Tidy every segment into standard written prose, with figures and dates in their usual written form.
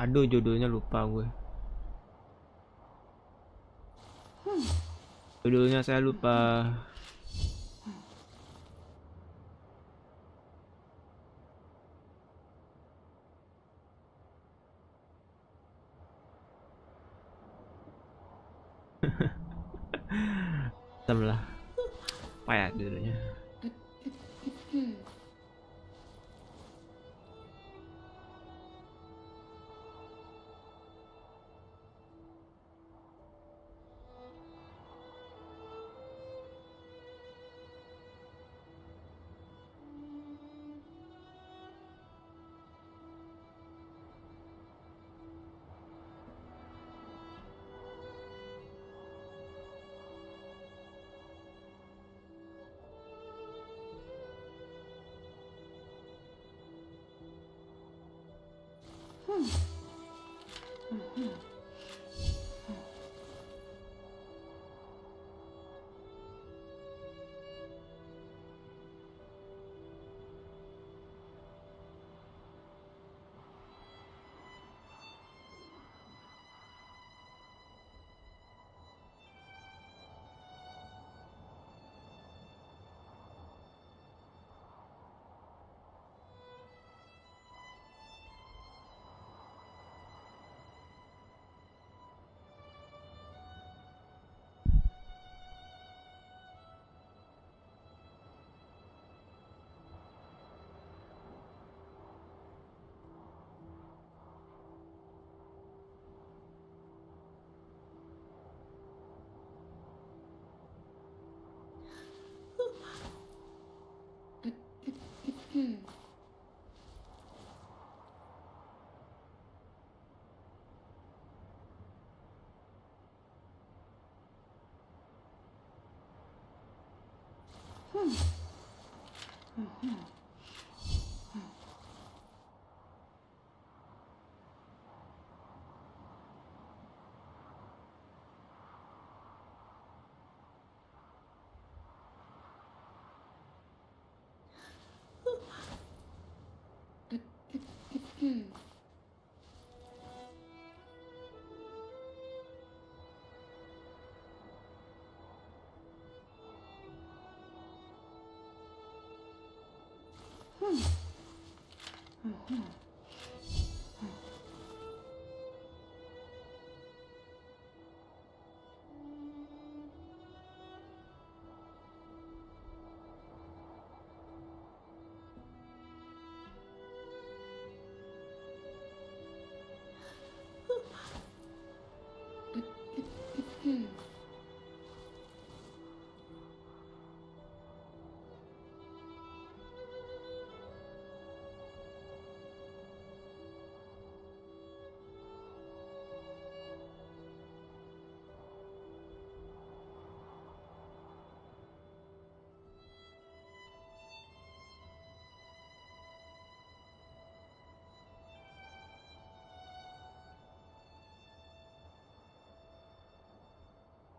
Aduh, judulnya lupa gue. Judulnya saya lupa. Lah. Apa ya judulnya?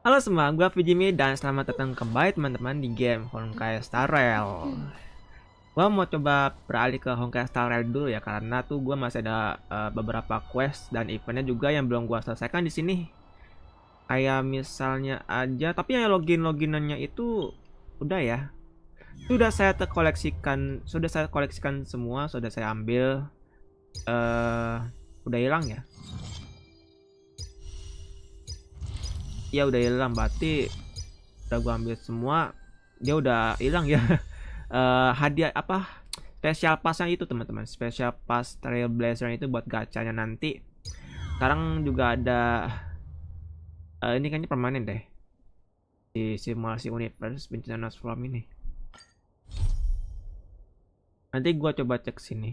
Halo semua, gue FiziMeds dan selamat datang kembali teman-teman di game Honkai Star Rail. Gue mau coba beralih ke Honkai Star Rail dulu ya, karena tuh gue masih ada beberapa quest dan eventnya juga yang belum gue selesaikan di sini. Kayak misalnya aja, tapi yang loginannya itu udah ya. Sudah saya koleksikan semua, sudah saya ambil. Udah hilang ya. Ya udah hilang, berarti udah gua ambil semua, dia udah hilang ya. Hadiah apa special passnya itu teman-teman, special pass Trailblazers itu buat gacanya nanti. Sekarang juga ada ini kayaknya permanen deh di simulasi universe bencana storm ini. Nanti gua coba cek sini.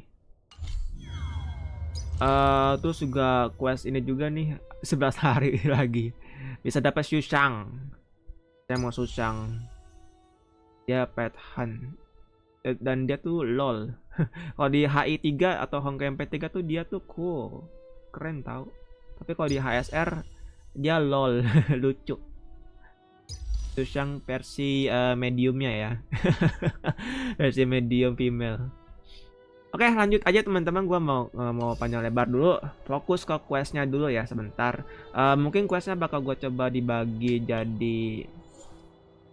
Terus juga quest ini juga nih 11 hari lagi bisa dapat Susang. Saya mau Susang. Dia pet hunt dan dia tuh lol. Kalau di HI 3 atau Honkai MP3 tuh dia tuh cool, keren tau. Tapi kalau di HSR dia lol. Lucu. Susang versi mediumnya ya. Versi medium female. Oke, lanjut aja teman-teman. Gua mau panjang lebar dulu. Fokus ke questnya dulu ya sebentar. Mungkin questnya bakal gue coba dibagi jadi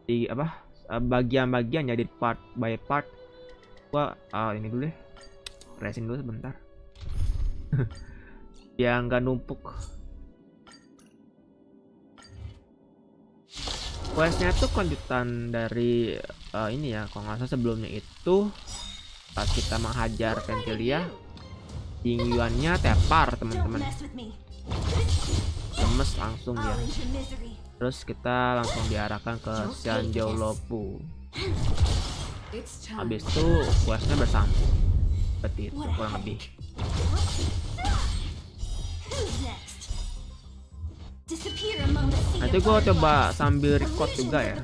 di apa? Bagian-bagian jadi part by part. Gua ini dulu deh. Resin dulu sebentar. Biar nggak numpuk. Questnya tuh kelanjutan dari ini ya. Kalau nggak salah sebelumnya itu pas kita menghajar Ventilia, Yuannya tepar teman-teman, lemes langsung ya. Terus kita langsung diarahkan ke Xianzhou Luofu. Habis itu questnya bersambung seperti itu kurang lebih. Nanti gue coba sambil record juga ya.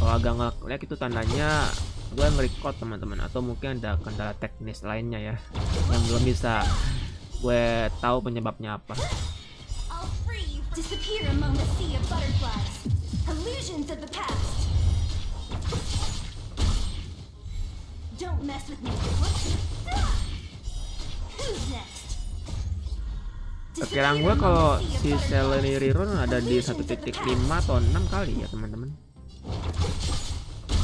Kalau agak nge-lag itu tandanya gue nge-record teman-teman, atau mungkin ada kendala teknis lainnya ya yang belum bisa gue tahu penyebabnya apa. Perkiraan gue kalau si Selene Rerun ada di 1.5 atau 6 kali ya teman-teman.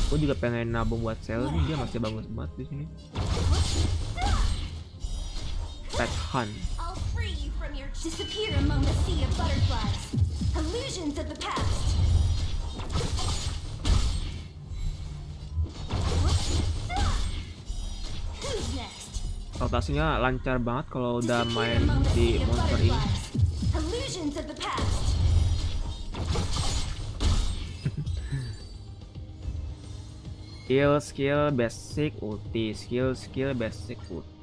Gue juga pengen nabung buat sel nih, dia masih bagus banget di sini. Pet Hunt. Rotasinya lancar banget kalau udah main di monster ini. Skill basic ulti, skill basic ulti.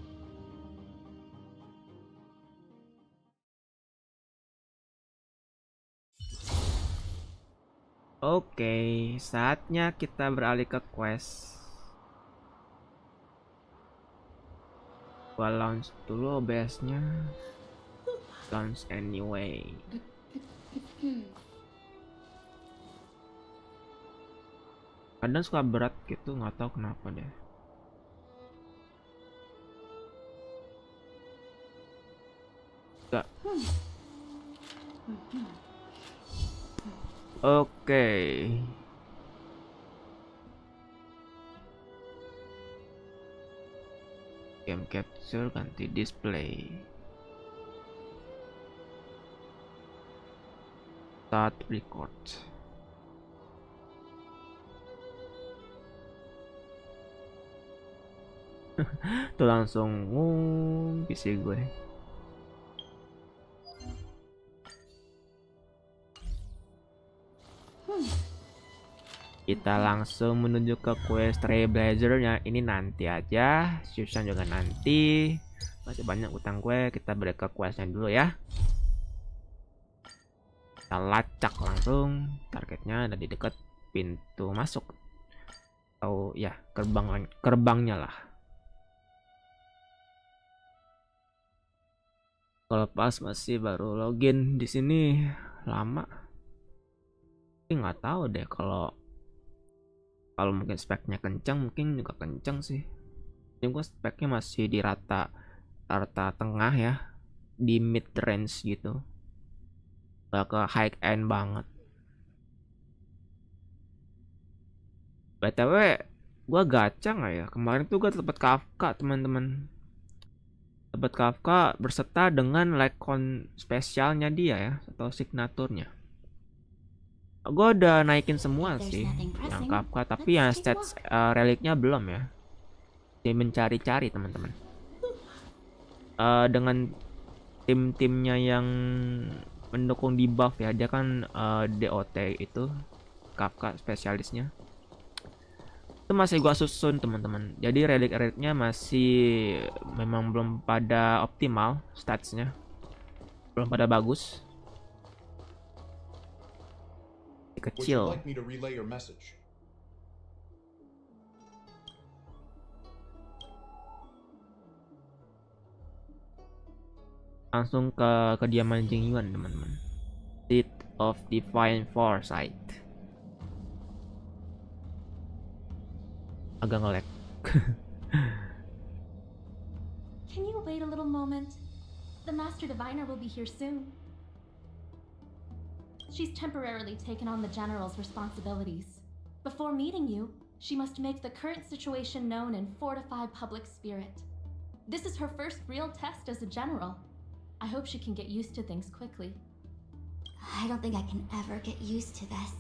Oke, saatnya kita beralih ke quest. Gua launch dulu OBS-nya. Launch anyway. Kadang suka berat gitu, nggak tahu kenapa deh. Enggak. Oke. Game capture ganti display. Start record. Tuh langsung PC gue. Kita langsung menuju ke quest Trailblazers nya. Ini nanti aja, Xuan juga nanti. Masih banyak utang gue, kita beri ke questnya dulu ya. Kita lacak langsung. Targetnya ada di dekat pintu masuk. Atau ya gerbangnya lah. Kalau pas masih baru login di sini lama, tapi nggak tahu deh kalau mungkin speknya kencang, mungkin juga kencang sih. Ini gua speknya masih di rata tengah ya, di mid range gitu, nggak ke high end banget. BTW gua gacha nggak ya? Kemarin tuh gua dapat Kafka teman-teman. Dapat Kafka berserta dengan lekon spesialnya dia ya, atau signaturnya. Gue udah naikin semua sih yang Kafka, tapi yang stats reliknya belum ya. Jadi mencari-cari teman-teman. Dengan tim-timnya yang mendukung di buff ya, dia kan DOT itu Kafka spesialisnya. Itu masih gua susun teman-teman, jadi relik-reliknya masih memang belum pada optimal, statsnya belum pada bagus, kecil. Langsung ke kediaman Jing Yuan teman-teman, Seat of Divine Foresight. Agak nge-lag. Can you wait a little moment? The Master Diviner will be here soon. She's temporarily taken on the General's responsibilities. Before meeting you, she must make the current situation known and fortify public spirit. This is her first real test as a General. I hope she can get used to things quickly. I don't think I can ever get used to this.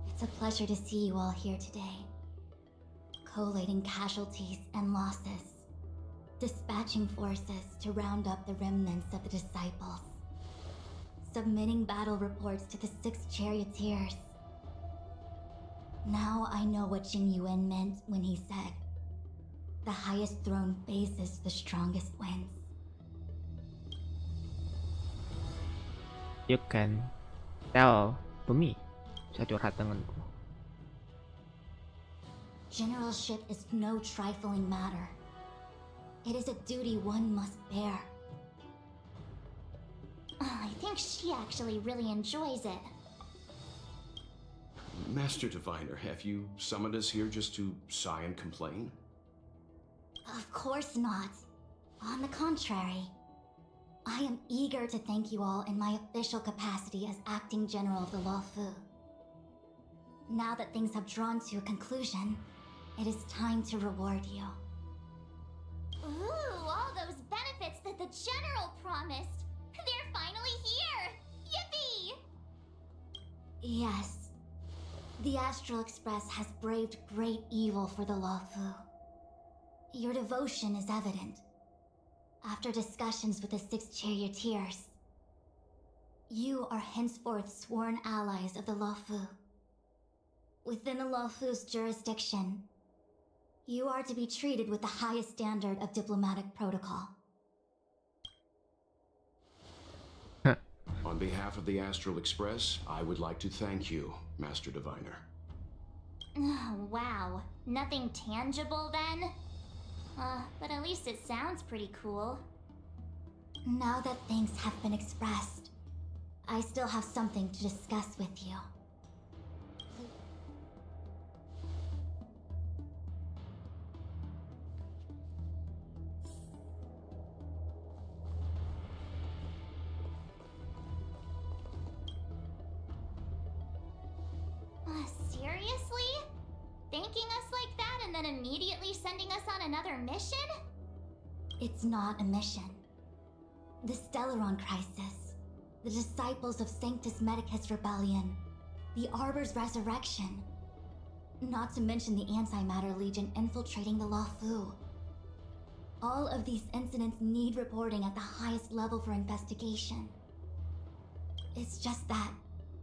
It's a pleasure to see you all here today. Collating casualties and losses. Dispatching forces to round up the remnants of the disciples. Submitting battle reports to the 6 charioteers. Now I know what Jing Yuan meant when he said, "The highest throne faces the strongest wins." You can tell to me. Saya curhat denganku. Generalship is no trifling matter. It is a duty one must bear. I think she actually really enjoys it. Master Diviner, have you summoned us here just to sigh and complain? Of course not. On the contrary, I am eager to thank you all in my official capacity as Acting General of the Luofu. Now that things have drawn to a conclusion, it is time to reward you. Ooh, all those benefits that the General promised! They're finally here! Yippee! Yes. The Astral Express has braved great evil for the Luofu. Your devotion is evident. After discussions with the 6 charioteers, you are henceforth sworn allies of the Luofu. Within the Luofu's jurisdiction, you are to be treated with the highest standard of diplomatic protocol. On behalf of the Astral Express, I would like to thank you, Master Diviner. Wow, nothing tangible then? But at least it sounds pretty cool. Now that things have been expressed, I still have something to discuss with you. Seriously? Thanking us like that and then immediately sending us on another mission? It's not a mission. The Stellaron Crisis, the Disciples of Sanctus Medicus Rebellion, the Arbor's Resurrection, not to mention the Antimatter Legion infiltrating the Luofu. All of these incidents need reporting at the highest level for investigation. It's just that,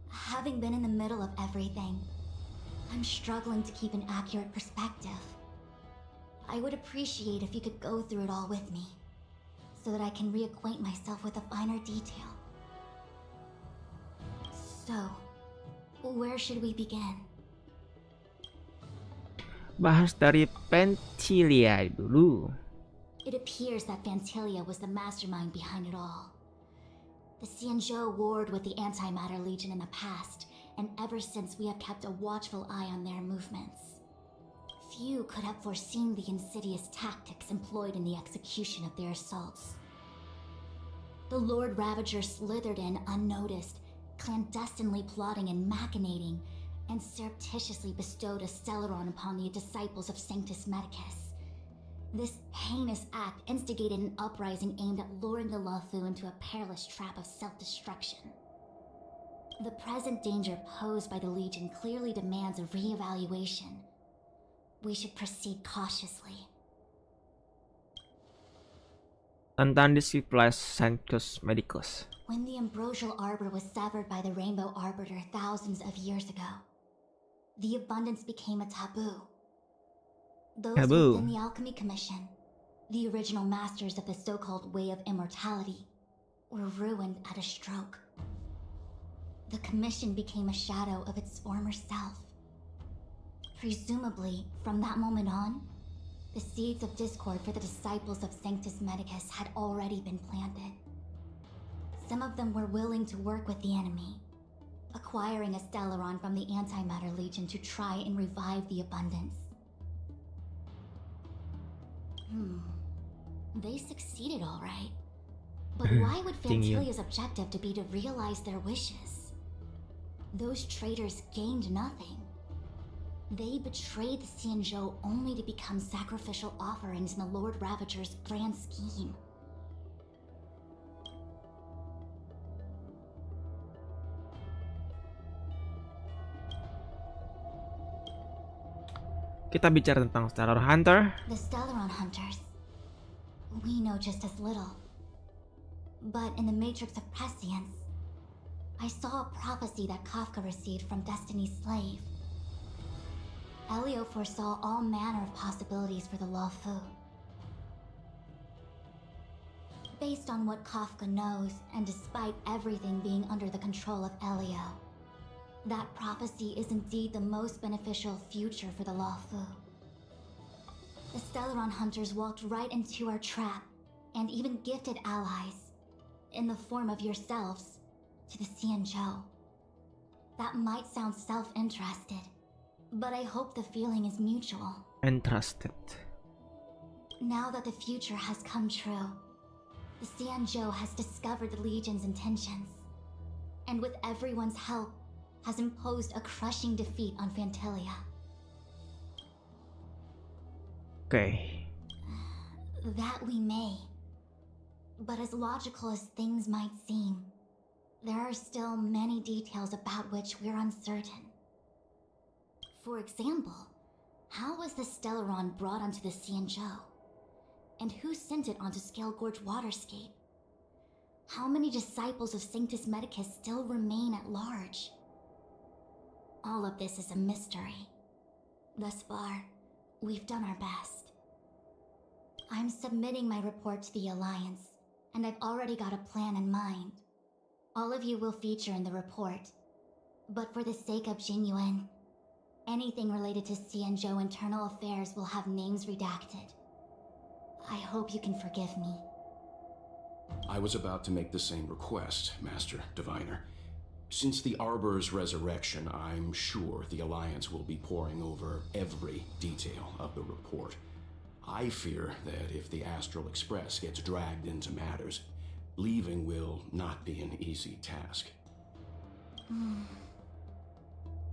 having been in the middle of everything, I'm struggling to keep an accurate perspective. I would appreciate if you could go through it all with me, so that I can reacquaint myself with a finer detail. So, where should we begin? Bahas dari Pentilia dulu. It appears that Phantilia was the mastermind behind it all. The Xianzhou warred with the Antimatter Legion in the past, and ever since we have kept a watchful eye on their movements. Few could have foreseen the insidious tactics employed in the execution of their assaults. The Lord Ravager slithered in unnoticed, clandestinely plotting and machinating, and surreptitiously bestowed a Stellaron upon the disciples of Sanctus Medicus. This heinous act instigated an uprising aimed at luring the Luofu into a perilous trap of self-destruction. The present danger posed by the Legion clearly demands a re-evaluation. We should proceed cautiously. Tentang Disciples Sanctus Medicus. When the ambrosial arbor was severed by the Rainbow Arbiter thousands of years ago, the abundance became a taboo. Those within the Alchemy Commission, the original masters of the so-called Way of Immortality, were ruined at a stroke. The Commission became a shadow of its former self. Presumably, from that moment on, the seeds of discord for the disciples of Sanctus Medicus had already been planted. Some of them were willing to work with the enemy, acquiring a Stellaron from the Antimatter Legion to try and revive the Abundance. They succeeded all right. But why would Phantilia's objective to be to realize their wishes? Those traitors gained nothing. They betrayed the Xianzhou only to become sacrificial offerings in the Lord Ravager's grand scheme. Kita bicara tentang Stellar Hunter. The Stellaron Hunters. We know just as little. But in the Matrix of Prescience, I saw a prophecy that Kafka received from Destiny's slave. Elio foresaw all manner of possibilities for the Luofu. Based on what Kafka knows, and despite everything being under the control of Elio, that prophecy is indeed the most beneficial future for the Luofu. The Stellaron Hunters walked right into our trap, and even gifted allies, in the form of yourselves, to the Xianzhou. That might sound self-interested, but I hope the feeling is mutual. Entrusted. Now that the future has come true, the Xianzhou has discovered the Legion's intentions, and with everyone's help, has imposed a crushing defeat on Phantilia. Okay. That we may. But as logical as things might seem, there are still many details about which we're uncertain. For example, how was the Stellaron brought onto the Xianzhou? And who sent it onto Scale Gorge Waterscape? How many disciples of Sanctus Medicus still remain at large? All of this is a mystery. Thus far, we've done our best. I'm submitting my report to the Alliance, and I've already got a plan in mind. All of you will feature in the report, but for the sake of Jinyuan, anything related to Xianzhou internal affairs will have names redacted. I hope you can forgive me. I was about to make the same request, Master Diviner. Since the Arbor's resurrection, I'm sure the Alliance will be poring over every detail of the report. I fear that if the Astral Express gets dragged into matters, leaving will not be an easy task.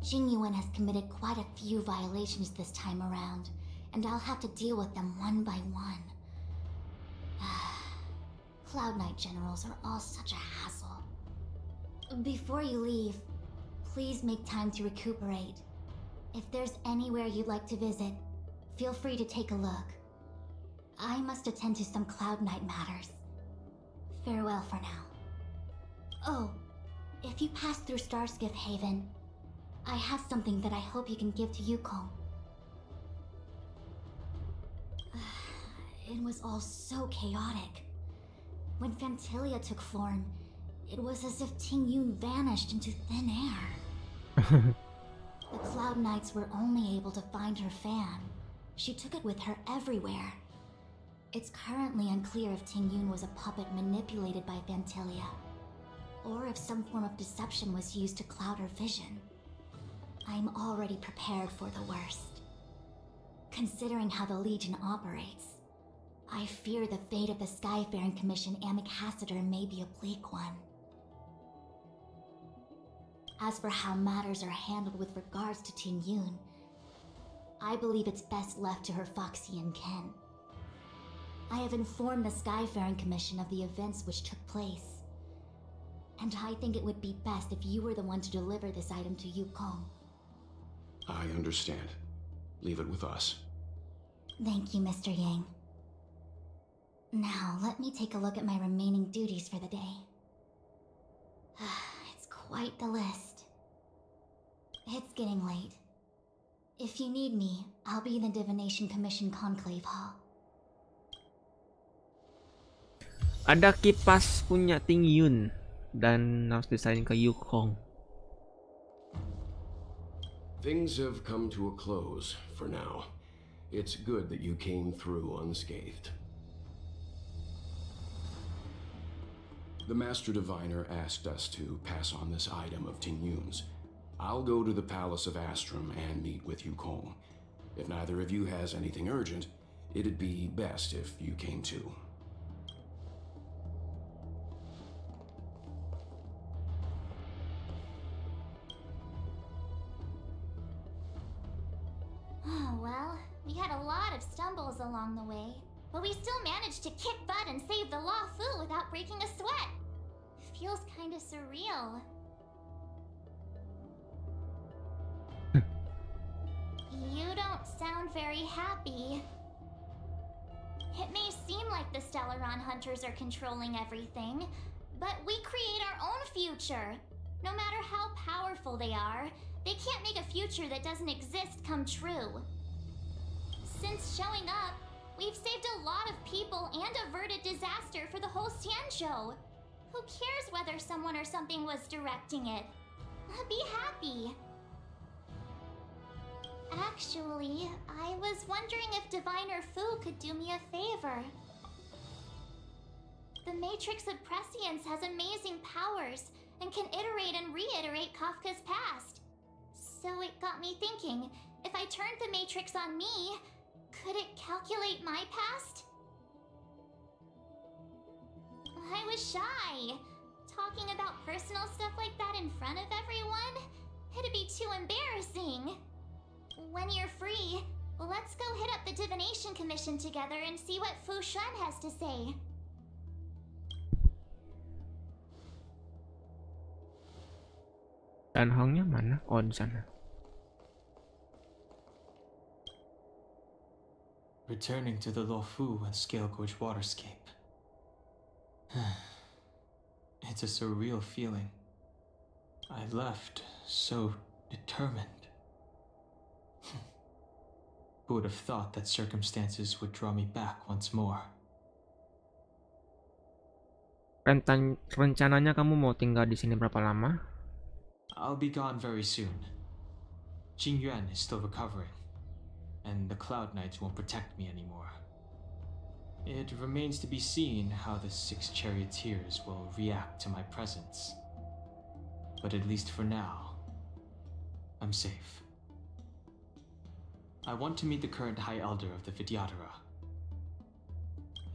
Jinyuan has committed quite a few violations this time around, and I'll have to deal with them one by one. Cloud Knight generals are all such a hassle. Before you leave, please make time to recuperate. If there's anywhere you'd like to visit, feel free to take a look. I must attend to some Cloud Knight matters. Farewell for now. Oh, if you pass through Starskiff Haven, I have something that I hope you can give to Yukong. It was all so chaotic. When Phantilia took form, it was as if Tingyun vanished into thin air. The Cloud Knights were only able to find her fan. She took it with her everywhere. It's currently unclear if Tingyun was a puppet manipulated by Phantilia, or if some form of deception was used to cloud her vision. I'm already prepared for the worst. Considering how the Legion operates, I fear the fate of the Skyfaring Commission Ambassador may be a bleak one. As for how matters are handled with regards to Tingyun, I believe it's best left to her Foxian ken. I have informed the Skyfaring Commission of the events which took place, and I think it would be best if you were the one to deliver this item to Yukong. I understand. Leave it with us. Thank you, Mr. Yang. Now, let me take a look at my remaining duties for the day. It's quite the list. It's getting late. If you need me, I'll be in the Divination Commission Conclave Hall. Ada kipas punya Tingyun dan harus desain ke Yukong. Things have come to a close for now. It's good that you came through unscathed. The Master Diviner asked us to pass on this item of Ting Yun's. I'll go to the Palace of Astrum and meet with Yukong. If neither of you has anything urgent, it'd be best if you came too. Oh, well, we had a lot of stumbles along the way, but we still managed to kick butt and save the Luofu without breaking a sweat. Feels kinda surreal. You don't sound very happy. It may seem like the Stellaron Hunters are controlling everything, but we create our own future. No matter how powerful they are, they can't make a future that doesn't exist come true. Since showing up, we've saved a lot of people and averted disaster for the whole Xianzhou. Who cares whether someone or something was directing it? Be happy. Actually, I was wondering if Diviner Fu could do me a favor. The Matrix of Prescience has amazing powers and can iterate and reiterate Kafka's past. So it got me thinking, if I turned the Matrix on me, could it calculate my past? I was shy. Talking about personal stuff like that in front of everyone? It'd be too embarrassing. When you're free, let's go hit up the Divination Commission together and see what Fu Xuan has to say. Dan Hengnya mana? Oh, di sana. Returning to the Luofu and Scale Gorge waterscape. It's a surreal feeling. I left so determined. Who would have thought that circumstances would draw me back once more? Rencananya kamu mau tinggal di sini berapa lama? I'll be gone very soon. Jingyuan is still recovering, and the Cloud Knights won't protect me anymore. It remains to be seen how the 6 charioteers will react to my presence. But at least for now, I'm safe. I want to meet the current High Elder of the Vidyadhara.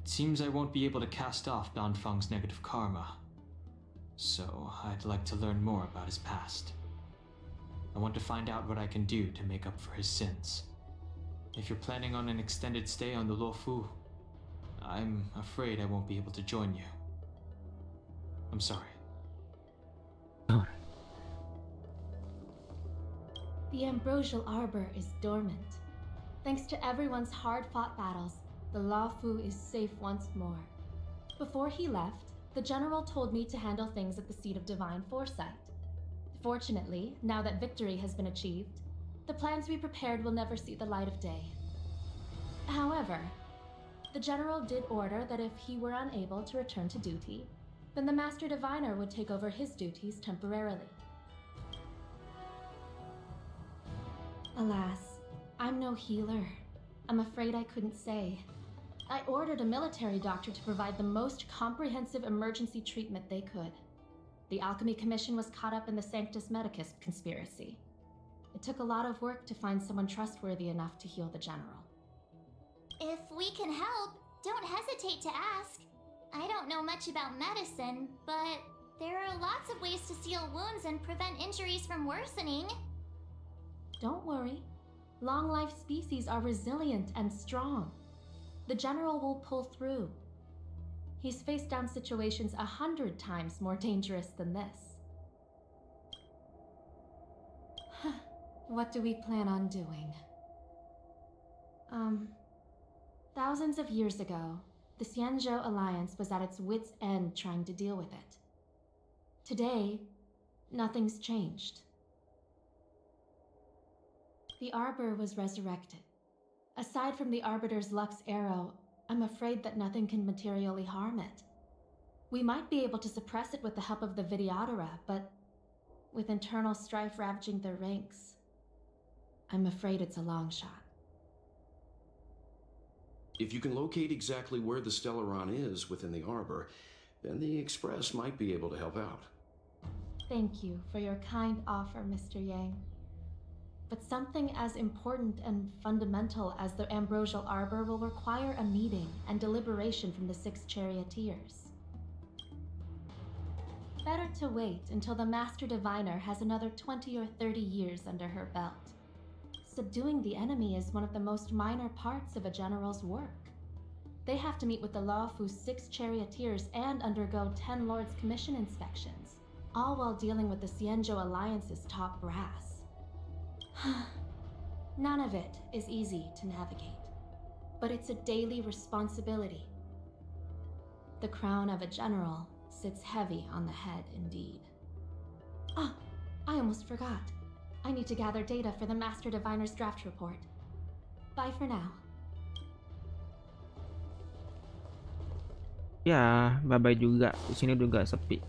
It seems I won't be able to cast off Donfang's negative karma, so I'd like to learn more about his past. I want to find out what I can do to make up for his sins. If you're planning on an extended stay on the Luofu, I'm afraid I won't be able to join you. I'm sorry. The Ambrosial Arbor is dormant. Thanks to everyone's hard-fought battles, the Luofu is safe once more. Before he left, the General told me to handle things at the Seat of Divine Foresight. Fortunately, now that victory has been achieved, the plans we prepared will never see the light of day. However, the General did order that if he were unable to return to duty, then the Master Diviner would take over his duties temporarily. Alas, I'm no healer. I'm afraid I couldn't say. I ordered a military doctor to provide the most comprehensive emergency treatment they could. The Alchemy Commission was caught up in the Sanctus Medicus conspiracy. It took a lot of work to find someone trustworthy enough to heal the General. If we can help, don't hesitate to ask. I don't know much about medicine, but there are lots of ways to seal wounds and prevent injuries from worsening. Don't worry. Long-life species are resilient and strong. The General will pull through. He's faced down situations 100 times more dangerous than this. What do we plan on doing? Thousands of years ago, the Xianzhou Alliance was at its wit's end trying to deal with it. Today, nothing's changed. The Arbor was resurrected. Aside from the Arbiter's Lux arrow, I'm afraid that nothing can materially harm it. We might be able to suppress it with the help of the Vidyadhara, but with internal strife ravaging their ranks, I'm afraid it's a long shot. If you can locate exactly where the Stellaron is within the Arbor, then the Express might be able to help out. Thank you for your kind offer, Mr. Yang. But something as important and fundamental as the ambrosial arbor will require a meeting and deliberation from the 6 charioteers. Better to wait until the Master Diviner has another 20 or 30 years under her belt. Subduing the enemy is one of the most minor parts of a general's work. They have to meet with the Luofu's 6 charioteers and undergo 10 Lords' Commission inspections, all while dealing with the Xianzhou Alliance's top brass. None of it is easy to navigate, but it's a daily responsibility. The crown of a general sits heavy on the head indeed. Ah, I almost forgot. I need to gather data for the Master Diviner's draft report. Bye for now. Ya, bye-bye juga. Di sini juga sepi.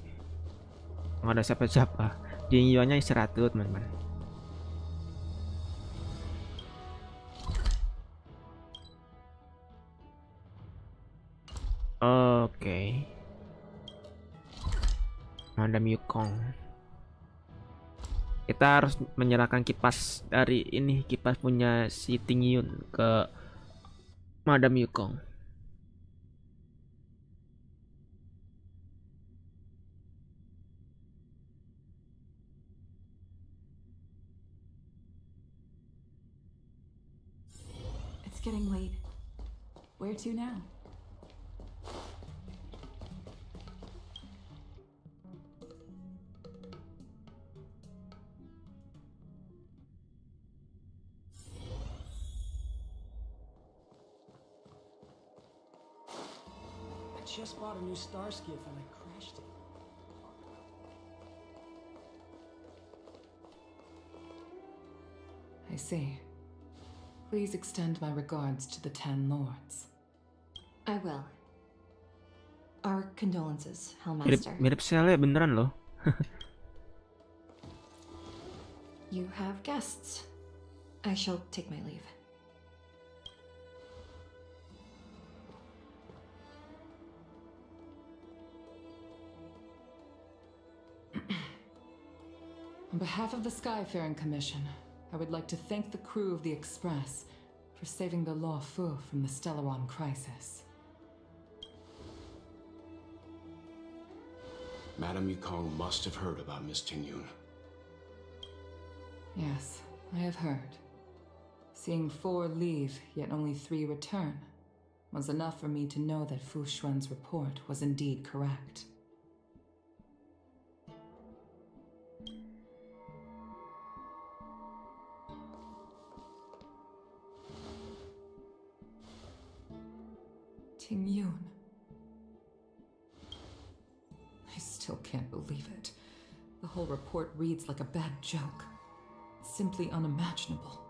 Nggak ada siapa-siapa. Jingyuannya istirahat dulu, teman-teman. Oke. Madam Yukong. Kita harus menyerahkan kipas dari ini, kipas punya si Tingyun ke Madam Yukong. It's getting late. Where to now? I just bought a new star skiff and I crashed it. I see. Please extend my regards to the 10 lords. I will. Our condolences, Mirip, Hellmaster. mirip sekali beneran loh. You have guests. I shall take my leave. On behalf of the Skyfaring Commission, I would like to thank the crew of the Express for saving the Luofu from the Stellaron crisis. Madam Yukong must have heard about Miss Tingyun. Yes, I have heard. Seeing 4 leave, yet only 3 return, was enough for me to know that Fu Xuan's report was indeed correct. Tingyun. I still can't believe it. The whole report reads like a bad joke. It's simply unimaginable.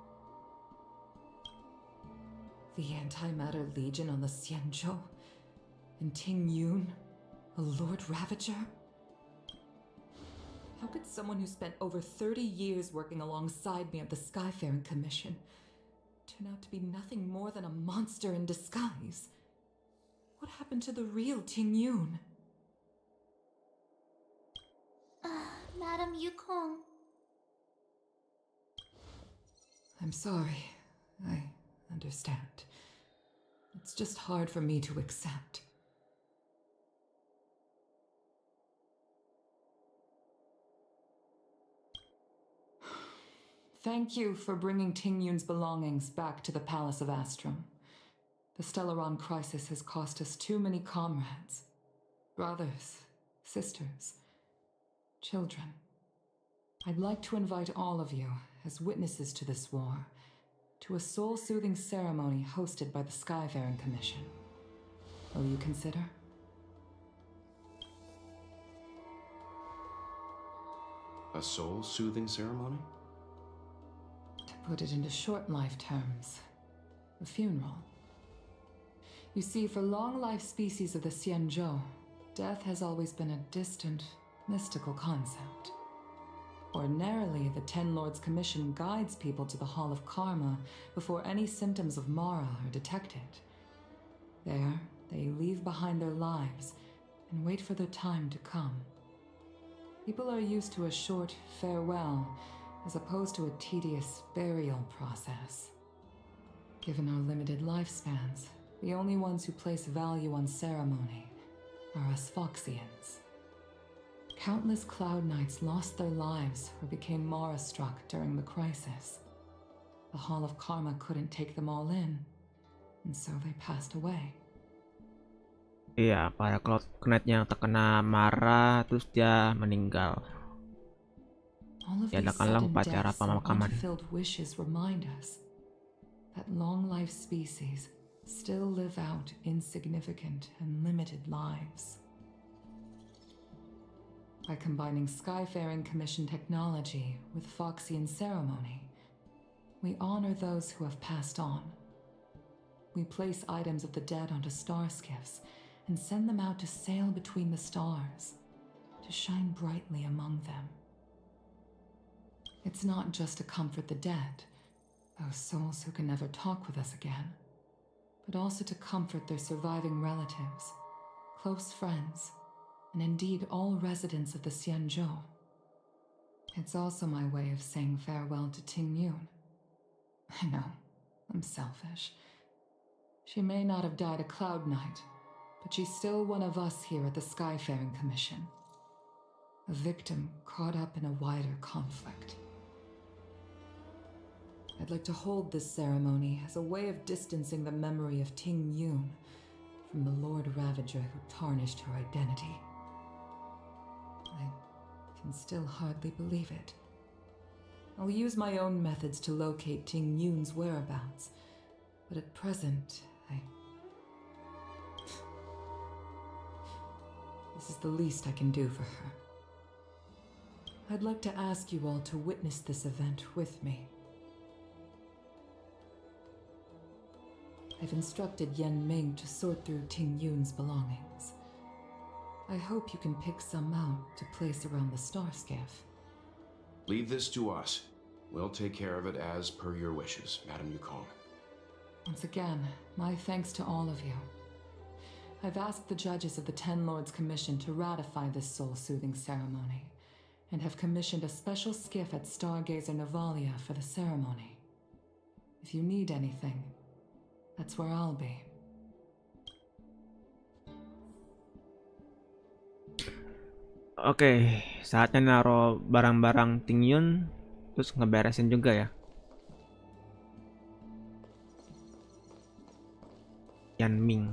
The Antimatter Legion on the Xianzhou, and Tingyun, a Lord Ravager? How could someone who spent over 30 years working alongside me at the Skyfaring Commission turn out to be nothing more than a monster in disguise? What happened to the real Tingyun? Madam Yukong. I'm sorry. I understand. It's just hard for me to accept. Thank you for bringing Tingyun's belongings back to the Palace of Astrum. The Stellaron crisis has cost us too many comrades. Brothers, sisters, children. I'd like to invite all of you, as witnesses to this war, to a soul-soothing ceremony hosted by the Skyfaring Commission. Will you consider? A soul-soothing ceremony? To put it into short life terms, a funeral. You see, for long-life species of the Xianzhou, death has always been a distant, mystical concept. Ordinarily, the 10 Lords' Commission guides people to the Hall of Karma before any symptoms of Mara are detected. There, they leave behind their lives and wait for their time to come. People are used to a short farewell as opposed to a tedious burial process. Given our limited lifespans, the only ones who place value on ceremony are us Foxians. Countless Cloud Knights lost their lives or became Mara-struck during the crisis. The Hall of Karma couldn't take them all in, and so they passed away. Iya, para Cloud Knight yang terkena marah terus dia meninggal. All of these Diadakanlah sudden upacara deaths and pemakaman. unfulfilled wishes remind us that long-life species still live out insignificant and limited lives. By combining Skyfaring Commission technology with Foxian ceremony, we honor those who have passed on. We place items of the dead onto star skiffs and send them out to sail between the stars, to shine brightly among them. It's not just to comfort the dead, those souls who can never talk with us again, but also to comfort their surviving relatives, close friends, and indeed all residents of the Xianzhou. It's also my way of saying farewell to Tingyun. I know, I'm selfish. She may not have died a Cloud Knight, but she's still one of us here at the Skyfaring Commission. A victim caught up in a wider conflict. I'd like to hold this ceremony as a way of distancing the memory of Tingyun from the Lord Ravager who tarnished her identity. I can still hardly believe it. I'll use my own methods to locate Tingyun's whereabouts, but at present, This is the least I can do for her. I'd like to ask you all to witness this event with me. I've instructed Yan Ming to sort through Tingyun's belongings. I hope you can pick some out to place around the star skiff. Leave this to us. We'll take care of it as per your wishes, Madame Yukong. Once again, my thanks to all of you. I've asked the judges of the Ten Lords Commission to ratify this soul-soothing ceremony, and have commissioned a special skiff at Stargazer Navalia for the ceremony. If you need anything, that's where I'll be. Oke, saatnya naruh barang-barang Tingyun, terus ngeberesin juga ya. Yan Ming.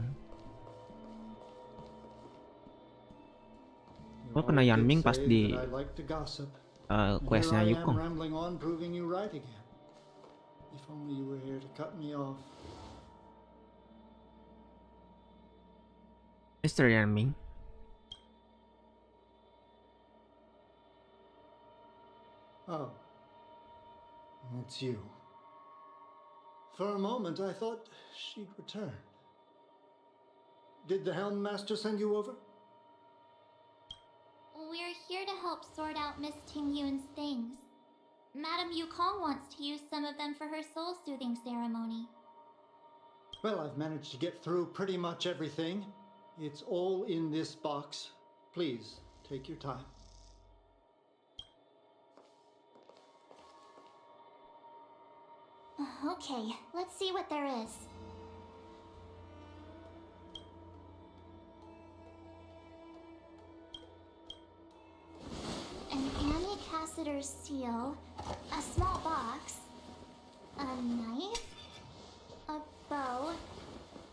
Gue kena Yan Ming pas di questnya Yukong. If only you were here to cut me off. Mr. Yan Ming. Oh, it's you. For a moment, I thought she'd return. Did the Helm Master send you over? We're here to help sort out Miss Tingyun's things. Madame Yukong wants to use some of them for her soul-soothing ceremony. Well, I've managed to get through pretty much everything. It's all in this box. Please, take your time. Okay, let's see what there is. An Amicassator's seal, a small box, a knife, a bow,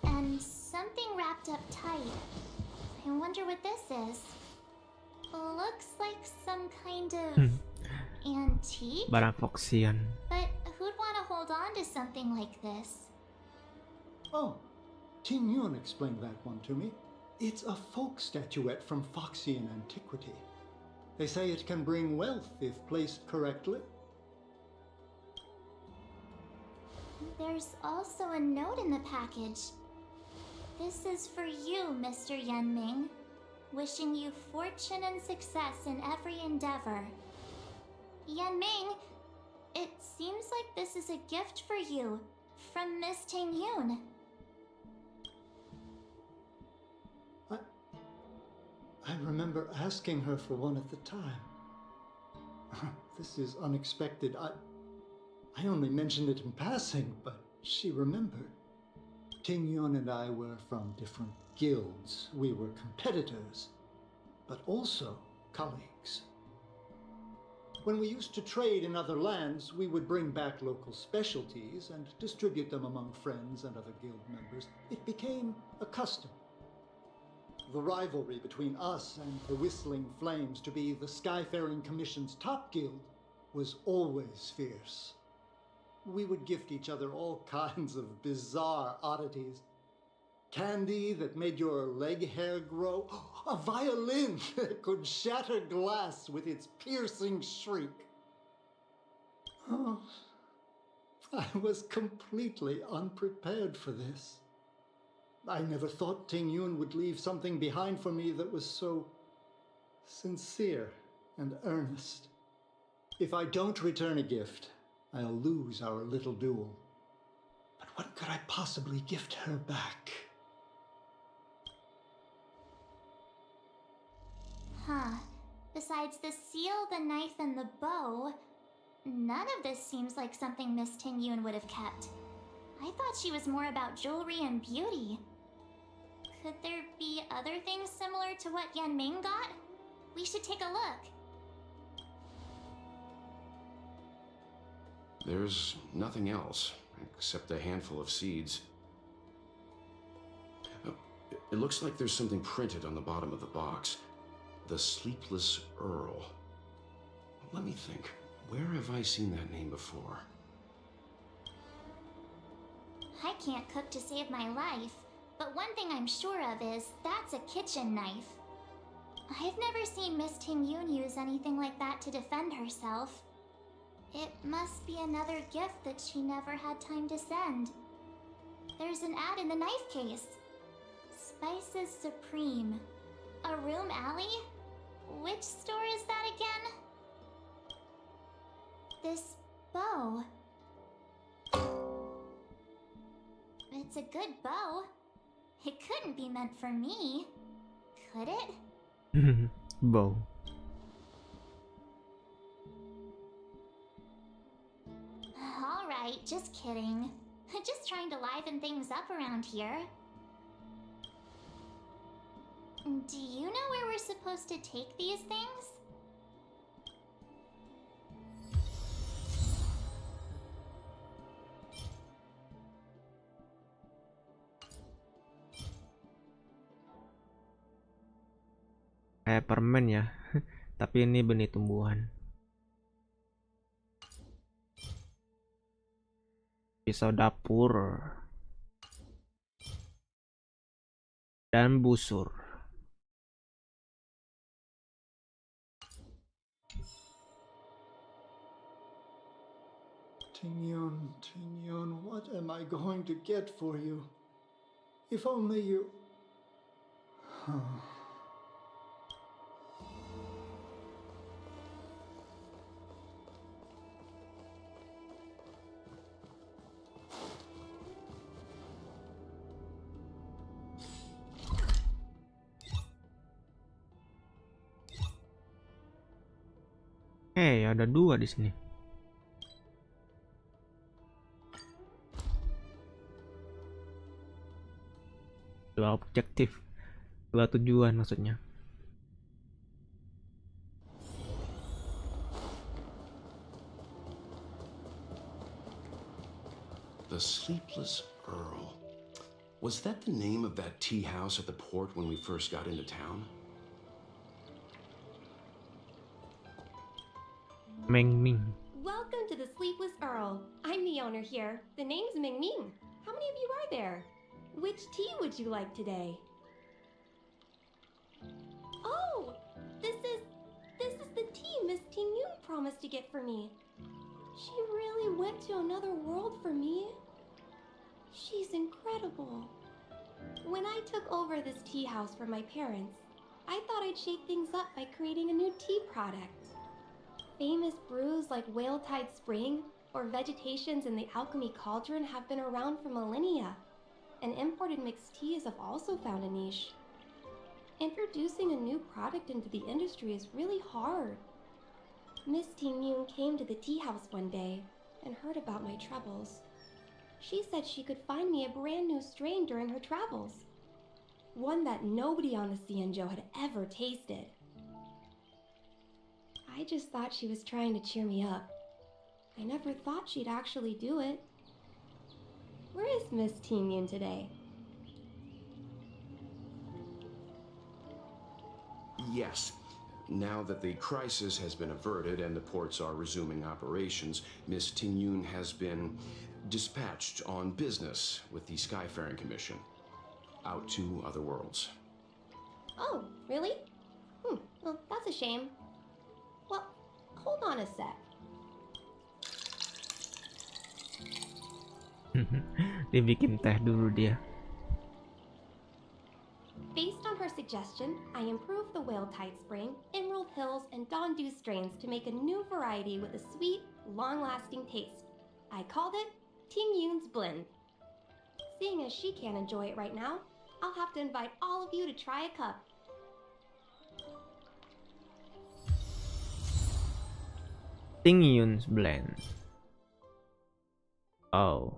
and something wrapped up tight. I wonder what this is. Looks like some kind of antique? Barang Foxian. But who'd want to hold on to something like this? Oh, Tingyun explained that one to me. It's a folk statuette from Foxian antiquity. They say it can bring wealth if placed correctly. There's also a note in the package. This is for you, Mr. Yan Ming. Wishing you fortune and success in every endeavor. Yan Ming, it seems like this is a gift for you from Miss Tingyun. remember asking her for one at the time. This is unexpected. I only mentioned it in passing, but she remembered. Tingyun and I were from different guilds. We were competitors, but also colleagues. When we used to trade in other lands, we would bring back local specialties and distribute them among friends and other guild members. It became a custom. The rivalry between us and the Whistling Flames, to be the Skyfaring Commission's top guild, was always fierce. We would gift each other all kinds of bizarre oddities. Candy that made your leg hair grow. A violin that could shatter glass with its piercing shriek. Oh, I was completely unprepared for this. I never thought Tingyun would leave something behind for me that was so sincere and earnest. If I don't return a gift, I'll lose our little duel. But what could I possibly gift her back? Huh. Besides the seal, the knife, and the bow, none of this seems like something Miss Tingyun would have kept. I thought she was more about jewelry and beauty. Could there be other things similar to what Yan Ming got? We should take a look. There's nothing else, except a handful of seeds. It looks like there's something printed on the bottom of the box. The Sleepless Earl. Let me think. Where have I seen that name before? I can't cook to save my life, but one thing I'm sure of is that's a kitchen knife. I've never seen Miss Tingyun use anything like that to defend herself. It must be another gift that she never had time to send. There's an ad in the knife case. Spices Supreme. A room alley? Which store is that again? This bow. It's a good bow. It couldn't be meant for me, could it? Bow. Alright, just kidding. Just trying to liven things up around here. Do you know where we're supposed to take these things? Kayak permen ya. Tapi ini benih tumbuhan. Pisau dapur. Dan busur. Tingyun, what am I going to get for you? If only you... Ada dua di sini. Dua objektif, dua tujuan maksudnya. The Sleepless Earl. Was that the name of that tea house at the port when we first got into town? Meng Ming. Welcome to the Sleepless Earl. I'm the owner here. The name's Ming Ming. How many of you are there? Which tea would you like today? Oh, this is the tea Miss Tingyun promised to get for me. She really went to another world for me. She's incredible. When I took over this tea house from my parents, I thought I'd shake things up by creating a new tea product. Famous brews like Whale Tide Spring or Vegetations in the Alchemy Cauldron have been around for millennia, and imported mixed teas have also found a niche. Introducing a new product into the industry is really hard. Miss Ting-Yun came to the tea house one day and heard about my troubles. She said she could find me a brand new strain during her travels. One that nobody on the Xianzhou had ever tasted. I just thought she was trying to cheer me up. I never thought she'd actually do it. Where is Miss Ting-Yun today? Yes. Now that the crisis has been averted and the ports are resuming operations, Miss Ting-Yun has been dispatched on business with the Skyfaring Commission out to other worlds. Oh, really? Well, that's a shame. Well, hold on a sec. Dibikin teh dulu dia. Based on her suggestion, I improved the Whale Tide Spring, Emerald Hills, and Dawn Dew strains to make a new variety with a sweet, long-lasting taste. I called it Ting-Yun's Blend. Seeing as she can't enjoy it right now, I'll have to invite all of you to try a cup. Ting-Yun's Blend. Oh.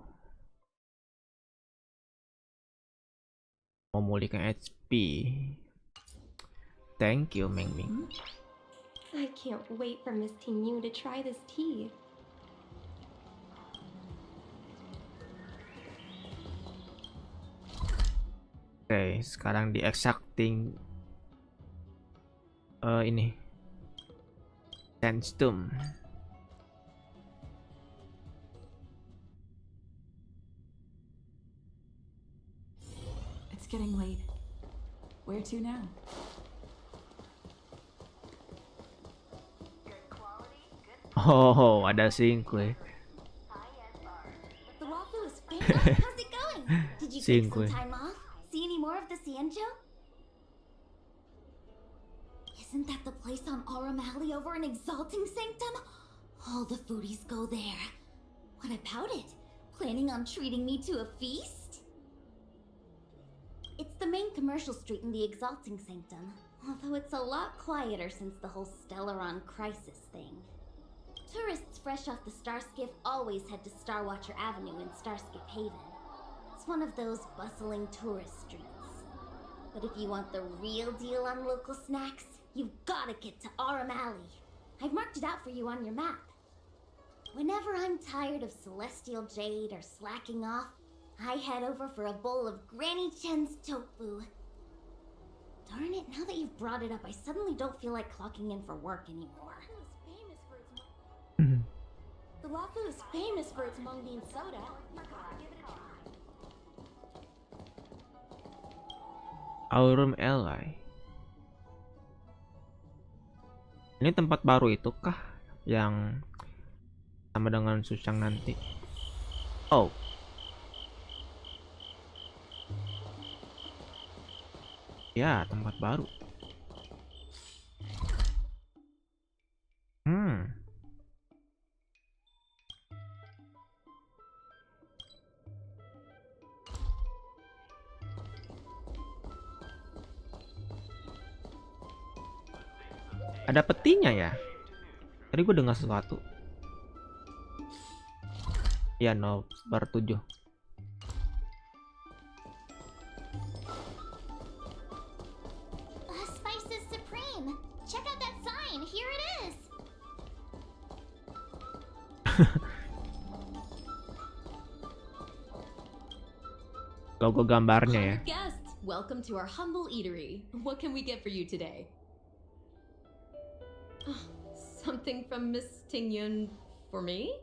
Memulihkan HP. Thank you, Ming Ming. I can't wait for Miss Ting-Yun to try this tea. Oke, sekarang di exacting ini Sandstorm. It's getting late. Where to now? Oh, ada singkwe. The Luofu is famous. How's it going? Did you take Singkwe. some time off? See any more of the Xianzhou? Isn't that the place on Aurum Alley over in Exalting Sanctum? All the foodies go there. What about it? Planning on treating me to a feast? It's the main commercial street in the Exalting Sanctum, although it's a lot quieter since the whole Stellaron crisis thing. Tourists fresh off the Starskiff always head to Starwatcher Avenue in Starskiff Haven. It's one of those bustling tourist streets. But if you want the real deal on local snacks, you've gotta get to Aurum Alley. I've marked it out for you on your map. Whenever I'm tired of Celestial Jade or slacking off, I head over for a bowl of Granny Chen's tofu. Darn it, now that you've brought it up, I suddenly don't feel like clocking in for work anymore. The Luofu is famous for its mung bean soda. Aurum Alley. Ini tempat baru itu kah yang sama dengan Susang nanti? Oh. Ya, tempat baru. Ada petinya ya? Tadi gue dengar sesuatu. Ya, nomor 7. Spices Supreme. Check out that sign. Here it is. Logo gambarnya ya. Honored guests, welcome to our humble eatery. What can we get for you today? Something from Miss Ting-Yun for me?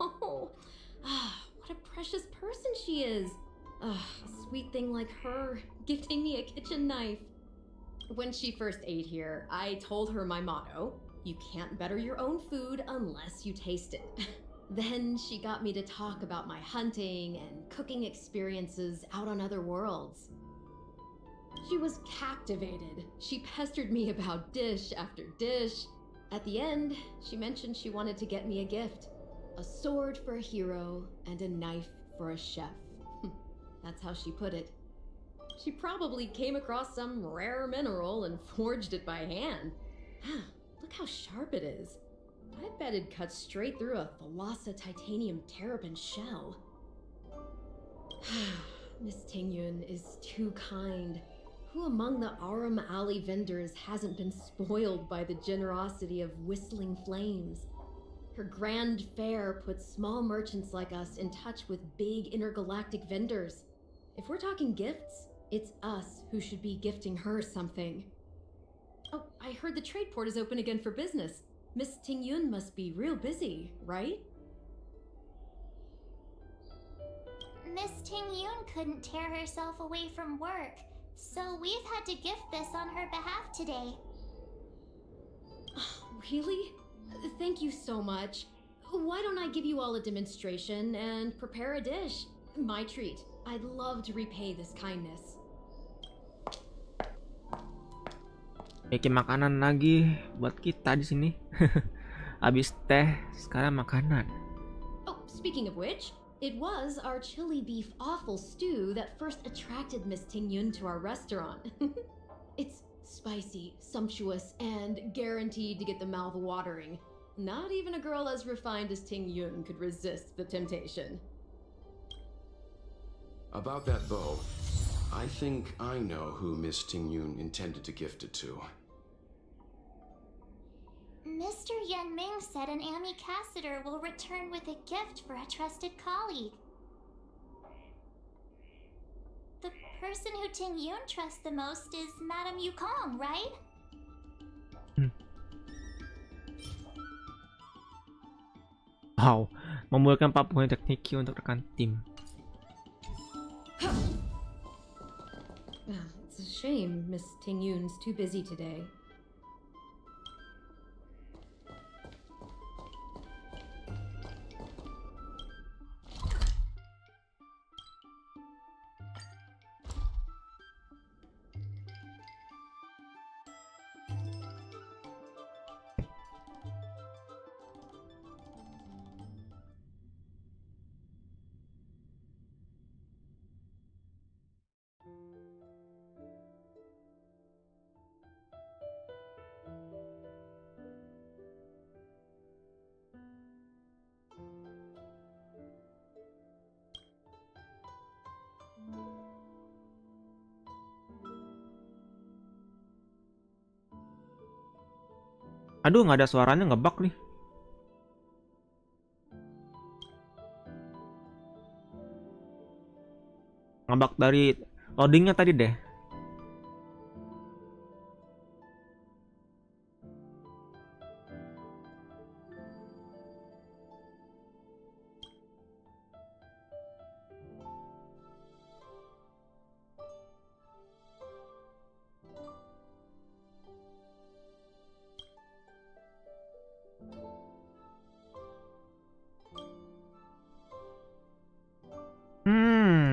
Oh, what a precious person she is. A sweet thing like her, gifting me a kitchen knife. When she first ate here, I told her my motto, you can't better your own food unless you taste it. Then she got me to talk about my hunting and cooking experiences out on other worlds. She was captivated. She pestered me about dish after dish. At the end, she mentioned she wanted to get me a gift. A sword for a hero and a knife for a chef. That's how she put it. She probably came across some rare mineral and forged it by hand. Look how sharp it is. I bet it cuts straight through a Thalassa titanium terrapin shell. Miss Tingyun is too kind. Who among the Aram Alley vendors hasn't been spoiled by the generosity of whistling flames? Her grand fare puts small merchants like us in touch with big intergalactic vendors. If we're talking gifts, it's us who should be gifting her something. Oh, I heard the trade port is open again for business. Miss Tingyun must be real busy, right? Miss Tingyun couldn't tear herself away from work, so we've had to gift this on her behalf today. Really? Thank you so much. Why don't I give you all a demonstration and prepare a dish? My treat. I'd love to repay this kindness. Bikin makanan lagi buat kita di sini. Habis teh, sekarang makanan. Oh, speaking of which, it was our chili beef offal stew that first attracted Miss Tingyun to our restaurant. It's spicy, sumptuous, and guaranteed to get the mouth watering. Not even a girl as refined as Tingyun could resist the temptation. About that bow, I think I know who Miss Tingyun intended to gift it to. Mr. Yanming said an ambassador will return with a gift for a trusted colleague. The person who Tingyun trusts the most is Madame Yukong, right? Wow, membuatkan 4 poin teknik untuk rekan tim. It's a shame Miss Tingyun's too busy today. Aduh, nggak ada suaranya, ngebug nih. Ngebug dari loadingnya tadi deh.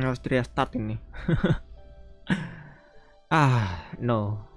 Harus di restart ini. No.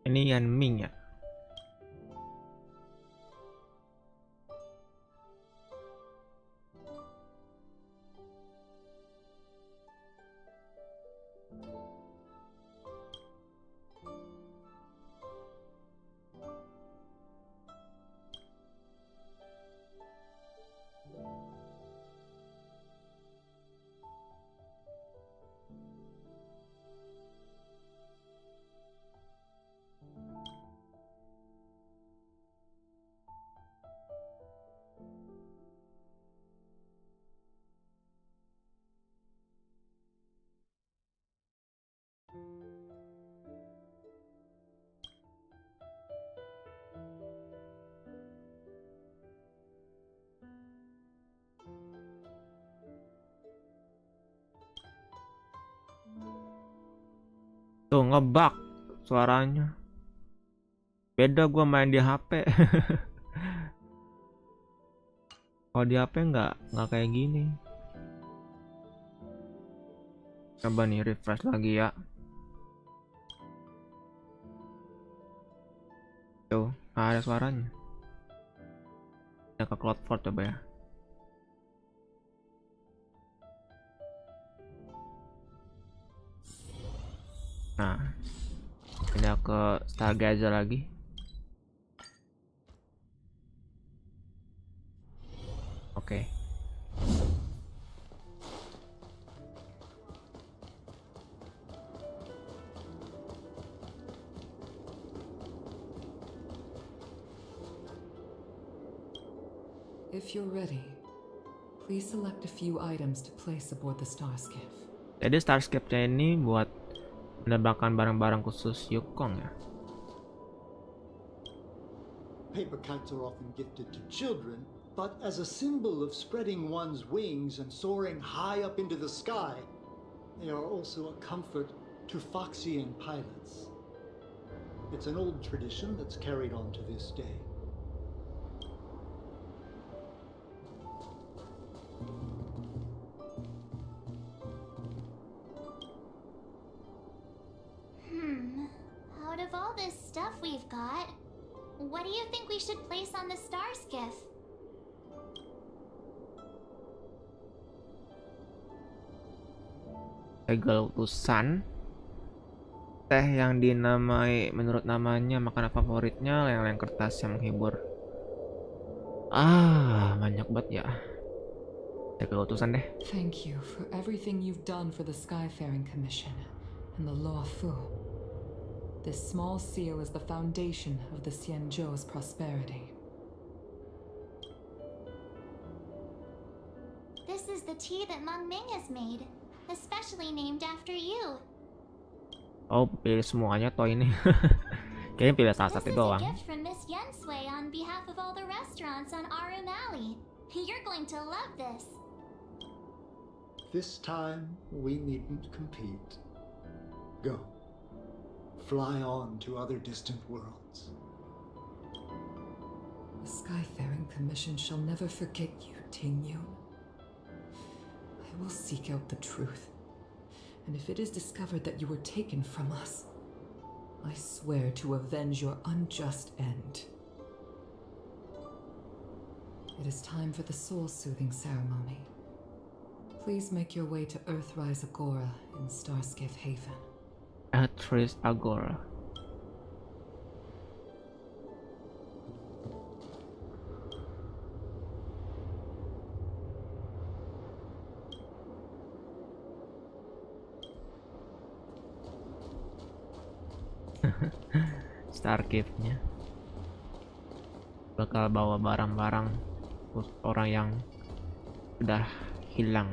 Ini Yanming ya. Tuh ngebug suaranya. Beda gua main di HP. Kalau di HP nggak kayak gini. Coba nih refresh lagi ya. Tuh, ada suaranya. Ya ke Cloudford coba ya. Nah, pindah ke Stargazer lagi. Oke. If you're ready, please select a few items to place aboard the Starskiff. Jadi Starskip-nya ini buat menerbangkan barang-barang khusus Yukong ya. Paper kites are often gifted to children, but as a symbol of spreading one's wings and soaring high up into the sky, they are also a comfort to Foxian pilots. It's an old tradition that's carried on to this day. Out of all this stuff we've got, what do you think we should place on the star skiff? Segel utusan, teh yang dinamai menurut namanya makanan favoritnya, layang-layang kertas yang menghibur. Banyak banget ya. Segel utusan deh. Thank you for everything you've done for the Skyfaring Commission and the Luofu. This small seal is the foundation of the Xianzhou's prosperity. This is the tea that Meng Ming has made, especially named after you. Oh, pilih semuanya toh ini. Kayaknya pilih salah satu This is a doang. gift from Miss Yensui on behalf of all the restaurants on Arum Alley. You're going to love this. This time, we needn't compete. Go. Fly on to other distant worlds. The Skyfaring Commission shall never forget you, Tingyun. I will seek out the truth, and if it is discovered that you were taken from us, I swear to avenge your unjust end. It is time for the soul-soothing ceremony. Please make your way to Earthrise Agora in Starskiff Haven. Earthrise Agora. Starcave-nya bakal bawa barang-barang orang yang sudah hilang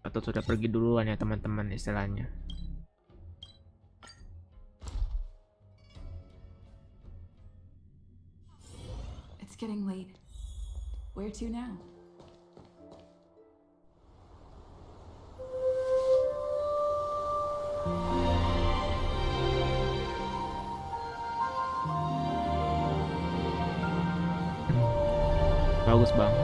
atau sudah pergi duluan ya teman-teman istilahnya. It's getting late. Where to now? Bagus bang.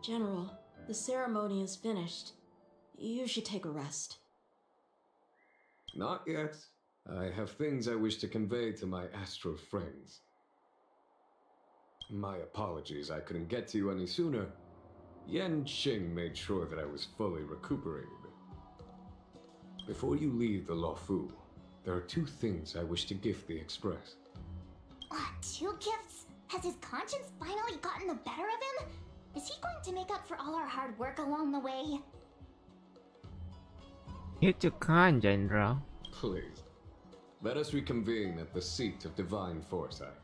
General, the ceremony is finished. You should take a rest. Not yet. I have things I wish to convey to my astral friends. My apologies I couldn't get to you any sooner. Yanqing made sure that I was fully recuperated. Before you leave the Luofu, there are two things I wish to gift the Express. Two gifts? Has his conscience finally gotten the better of him? Is he going to make up for all our hard work along the way? Itu kan, General. Please, let us reconvene at the seat of divine foresight.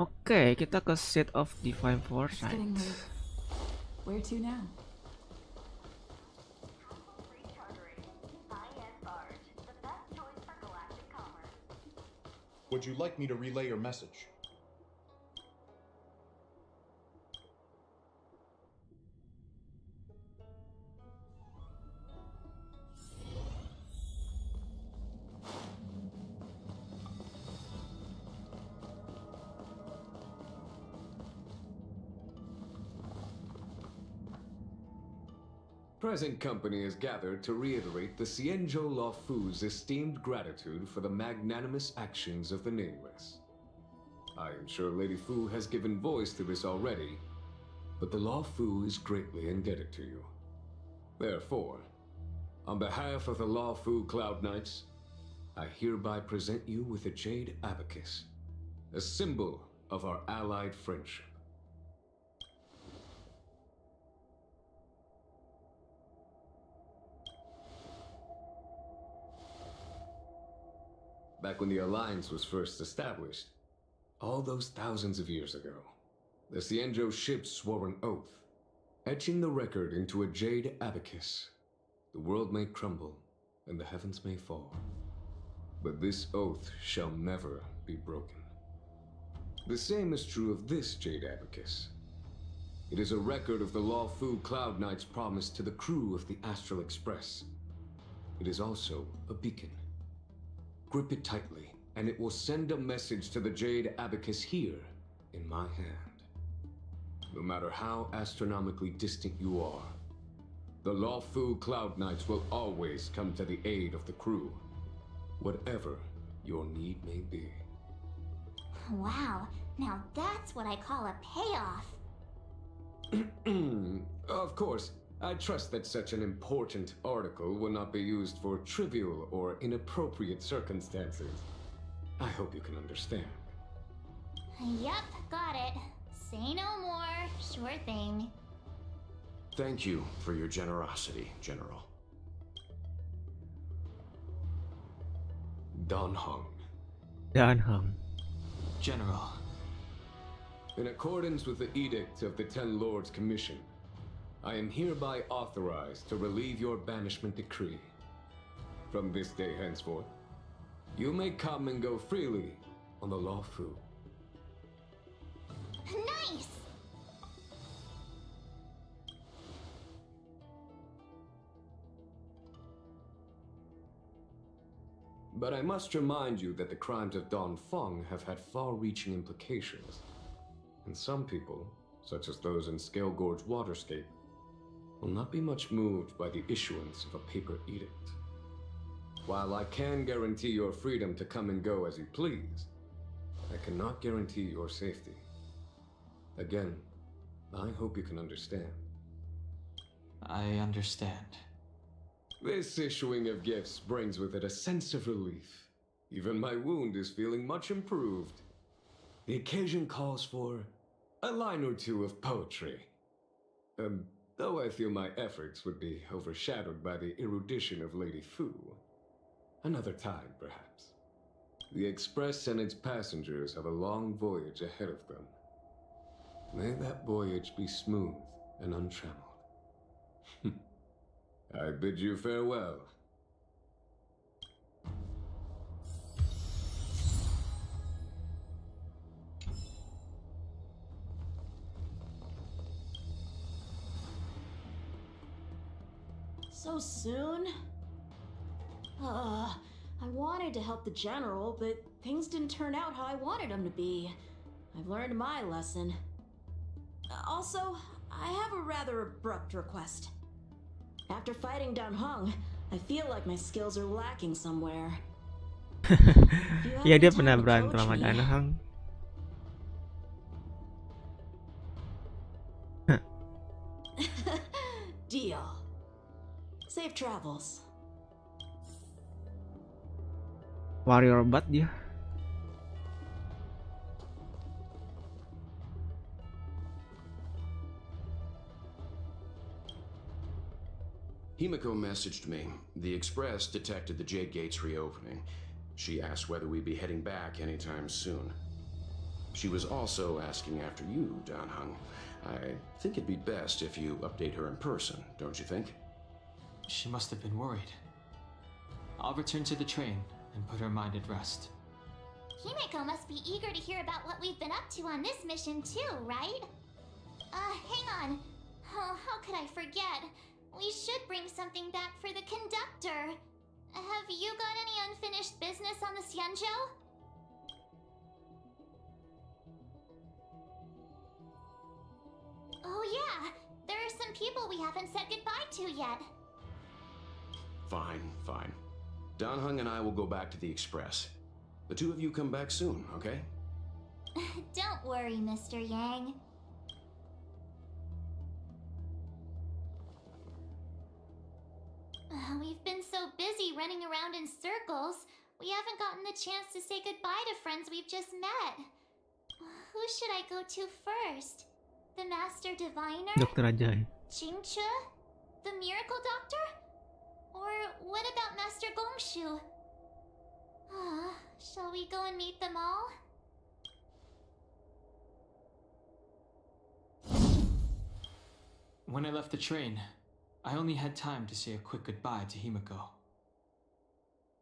Oke, kita ke Seat of Divine It's Foresight. getting late. Where to now? Would you like me to relay your message? Present company is gathered to reiterate the Xianzhou Luofu's esteemed gratitude for the magnanimous actions of the Nameless. I am sure Lady Fu has given voice to this already, but the Luofu is greatly indebted to you. Therefore, on behalf of the Luofu Cloud Knights, I hereby present you with a jade abacus, a symbol of our allied friendship. Back when the Alliance was first established, all those thousands of years ago, the Xianzhou ships swore an oath, etching the record into a jade abacus. The world may crumble, and the heavens may fall, but this oath shall never be broken. The same is true of this jade abacus. It is a record of the Luofu Cloud Knight's promise to the crew of the Astral Express. It is also a beacon. Grip it tightly, and it will send a message to the jade abacus here, in my hand. No matter how astronomically distant you are, the Luofu Cloud Knights will always come to the aid of the crew, whatever your need may be. Wow, now that's what I call a payoff. Of course, I trust that such an important article will not be used for trivial or inappropriate circumstances. I hope you can understand. Yep, got it. Say no more. Sure thing. Thank you for your generosity, General. Don Heng. Dan Heng. General. In accordance with the Edict of the Ten Lords Commission, I am hereby authorized to relieve your banishment decree. From this day henceforth, you may come and go freely on the Luofu. Nice! But I must remind you that the crimes of Don Feng have had far-reaching implications. And some people, such as those in Scale Gorge Waterscape, will not be much moved by the issuance of a paper edict. While I can guarantee your freedom to come and go as you please, I cannot guarantee your safety. Again, I hope you can understand. I understand. This issuing of gifts brings with it a sense of relief. Even my wound is feeling much improved. The occasion calls for a line or two of poetry. Though I feel my efforts would be overshadowed by the erudition of Lady Fu. Another time, perhaps. The Express and its passengers have a long voyage ahead of them. May that voyage be smooth and untrammeled. I bid you farewell. So soon? I wanted to help the General, but things didn't turn out how I wanted them to be. I've learned my lesson. Also, I have a rather abrupt request. After fighting down Heng, I feel like my skills are lacking somewhere. Ya, dia pernah berantem sama Dan Heng. Deal. Safe travels. Warrior bat dia. Himiko messaged me. The Express detected the Jade Gates reopening. She asked whether we'd be heading back anytime soon. She was also asking after you, Dan Heng. I think it'd be best if you update her in person, don't you think? She must have been worried. I'll return to the train and put her mind at rest. Himeko must be eager to hear about what we've been up to on this mission too, right? Hang on. Oh, how could I forget? We should bring something back for the conductor. Have you got any unfinished business on the Xianzhou? Oh yeah, there are some people we haven't said goodbye to yet. Fine, fine. Dan Heng and I will go back to the Express. The two of you come back soon, okay? Don't worry, Mr. Yang. We've been so busy running around in circles, we haven't gotten the chance to say goodbye to friends we've just met. Who should I go to first? The Master Diviner? Dokter Ajaib. Jingche? The Miracle Doctor? Or what about Master Gongshu? Shall we go and meet them all? When I left the train, I only had time to say a quick goodbye to Himeko.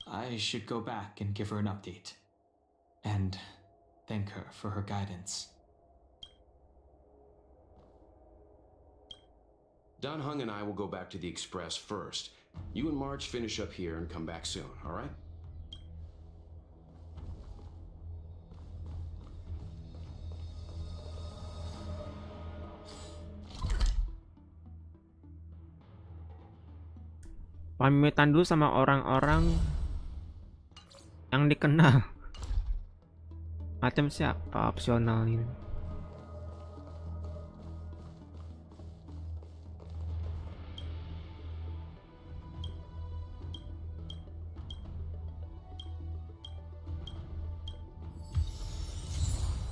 I should go back and give her an update. And thank her for her guidance. Dan Heng and I will go back to the Express first. You and March finish up here and come back soon, alright? Pamitan dulu sama orang-orang yang dikenal. Macam siapa opsional ini?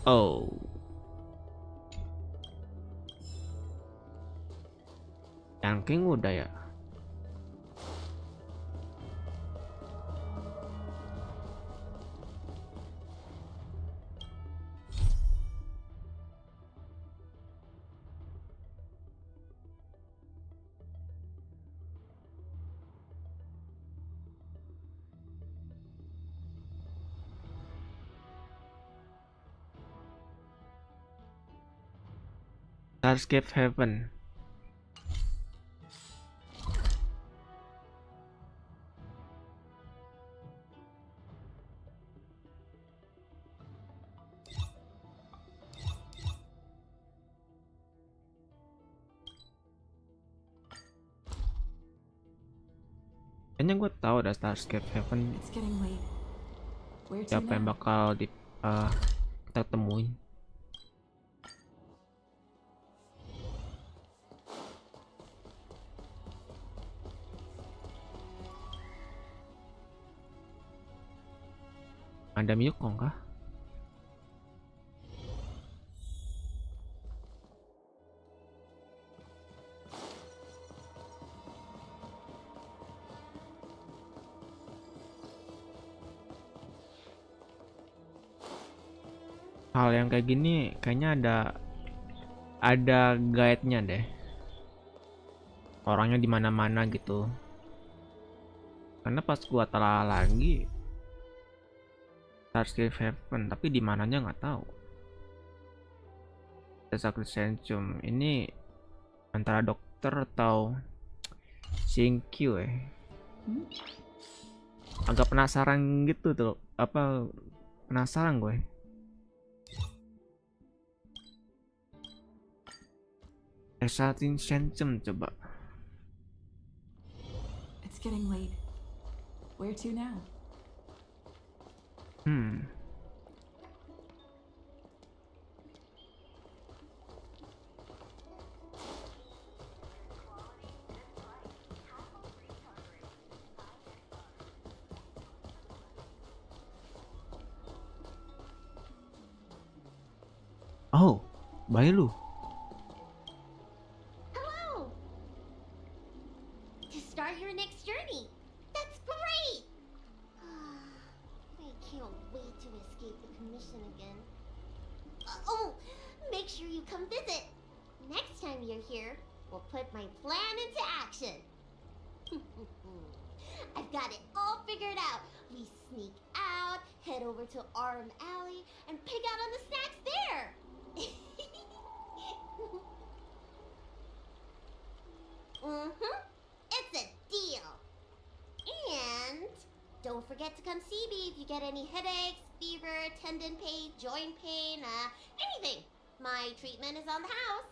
Oh. Yang King udah ya. Starscape Heaven. Kayaknya gue tahu ada Starscape Heaven. Siapa yang bakal kita temuin? Ada Miyukong kah? Hal yang kayak gini kayaknya ada guide-nya deh. Orangnya di mana-mana gitu. Karena pas gua telah lagi Starscape Heaven, tapi di mananya nggak tahu. Desa Crescentium ini antara dokter atau Shinkyu ya. Agak penasaran gitu tuh, penasaran gue. Desa Crescentium coba. It's getting late. Where to now? Oh, baik lu. Hello! To start your next journey. That's great! I can't wait to escape the commission again. Oh, make sure you come visit. Next time you're here, we'll put my plan into action. I've got it all figured out. We sneak out, head over to Arm Alley, and pick out on the snacks there. It's a deal. And don't forget to come see me if you get any headaches, fever, tendon pain, joint pain, anything. My treatment is on the house.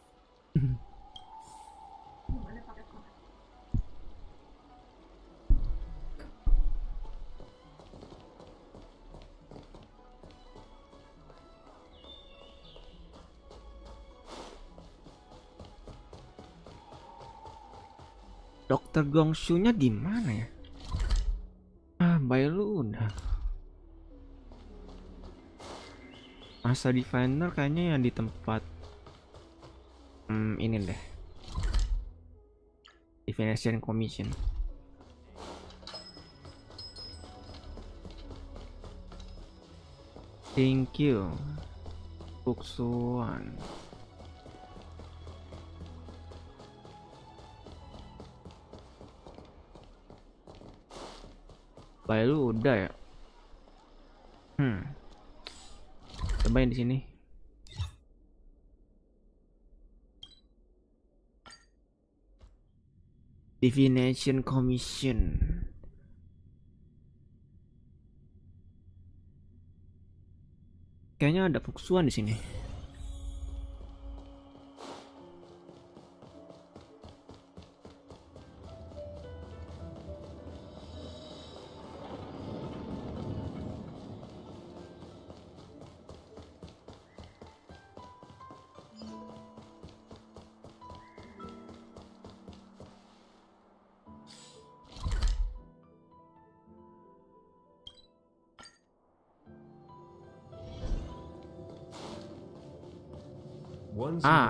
Dokter Gongshu-nya di mana ya? Baik lu udah. Masa Diviner kayaknya yang di tempat ini deh. Divination Commission. Thank you. Xuan. Baik lu udah ya. Cobain di sini. Divination Commission. Kayaknya ada Xuan di sini.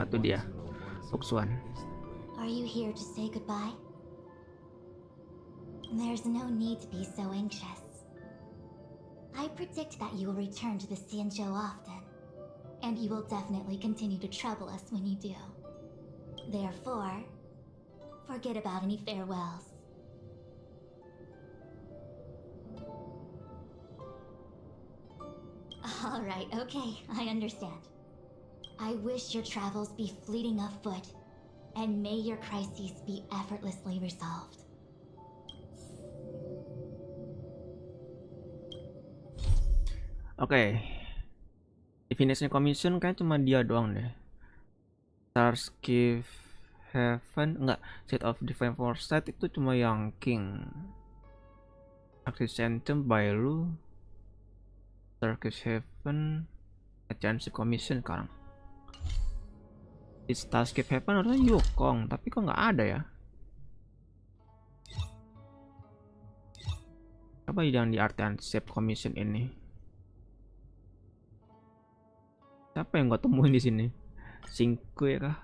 Itu dia. Xuan. Are you here to say goodbye? There's no need to be so anxious. I predict that you will return to the Xianzhou often, and you will definitely continue to trouble us when you do. Therefore, forget about any farewells. Alright, okay, I understand. I wish your travels be fleeting of foot, and may your crises be effortlessly resolved. Oke. Divination Commission kayak cuma dia doang deh. Starskiff Heaven enggak, Set of Divine Foresight itu cuma yang King. Axis Anthem Bailu, Starskiff Heaven, Championship Commission sekarang. Di Starskiff Heaven harusnya Yukong, tapi kok nggak ada ya? Apa yang di Championship Commission ini? Siapa yang gua temuin di sini? Singkue kah?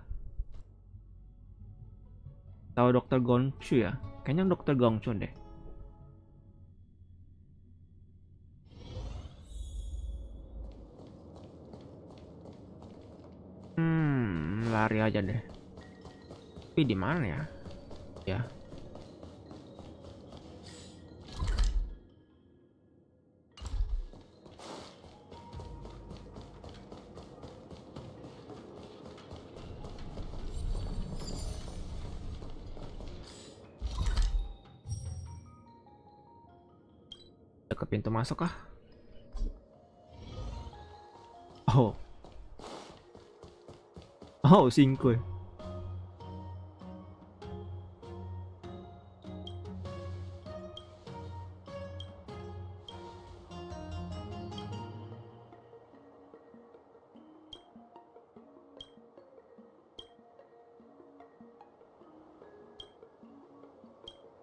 Tahu Dr. Gongshu ya? Kayaknya Dr. Gongshu deh. Lari aja deh. Tapi di mana ya? Ya. Ke pintu masuk kah? Oh, singkui.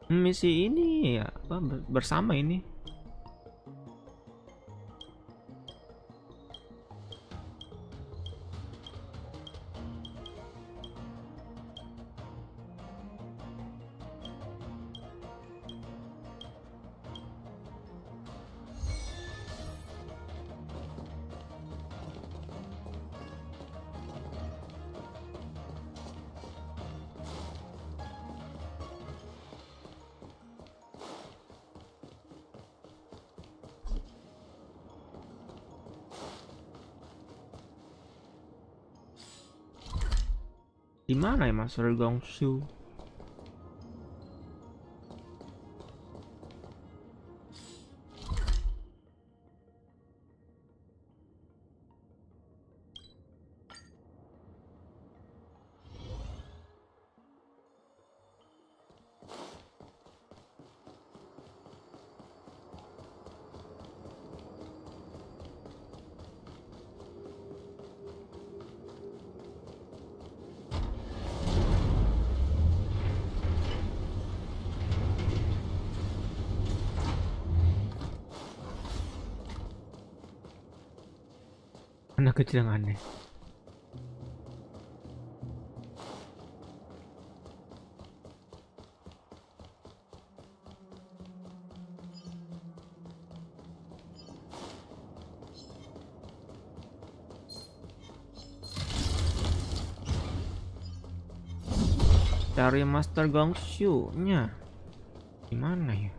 Misi ini ya, apa bersama ini? Di mana ya Master Gongshu? Anak kecil yang aneh. Cari Master Gongshu-nya. Gimana ya?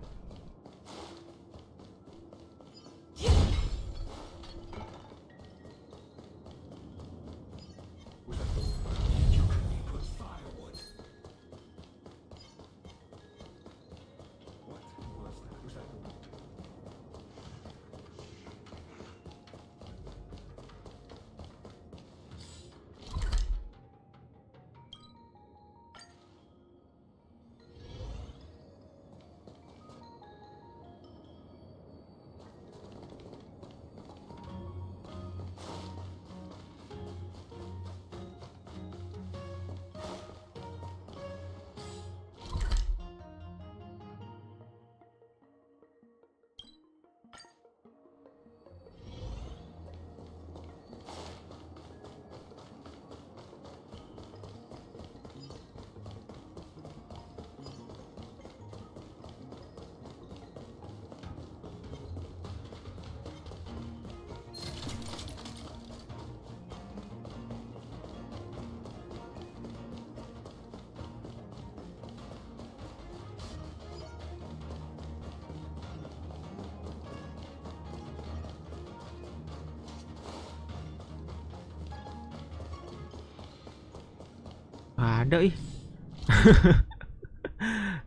Ada ih.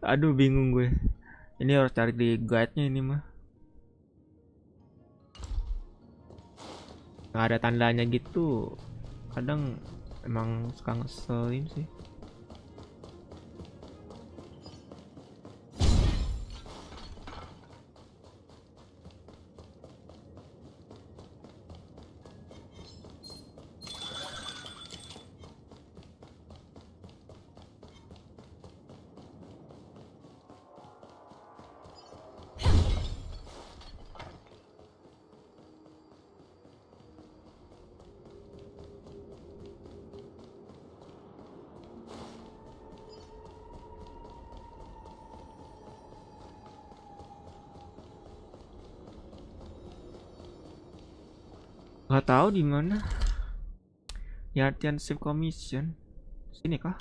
Aduh bingung gue. Ini harus cari di guide-nya ini mah. Nggak ada tandanya gitu. Kadang emang suka ngeselin sih. Nggak tahu di mana. Yatian Save Commission. Sini kah?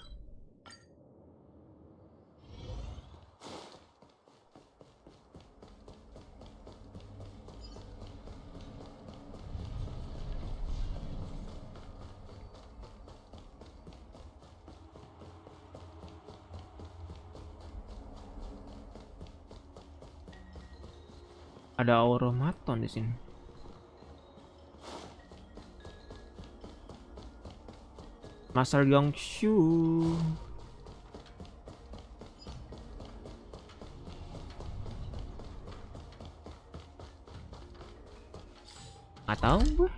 Ada automaton di sini. Master Gongshu. Nggak tahu gue.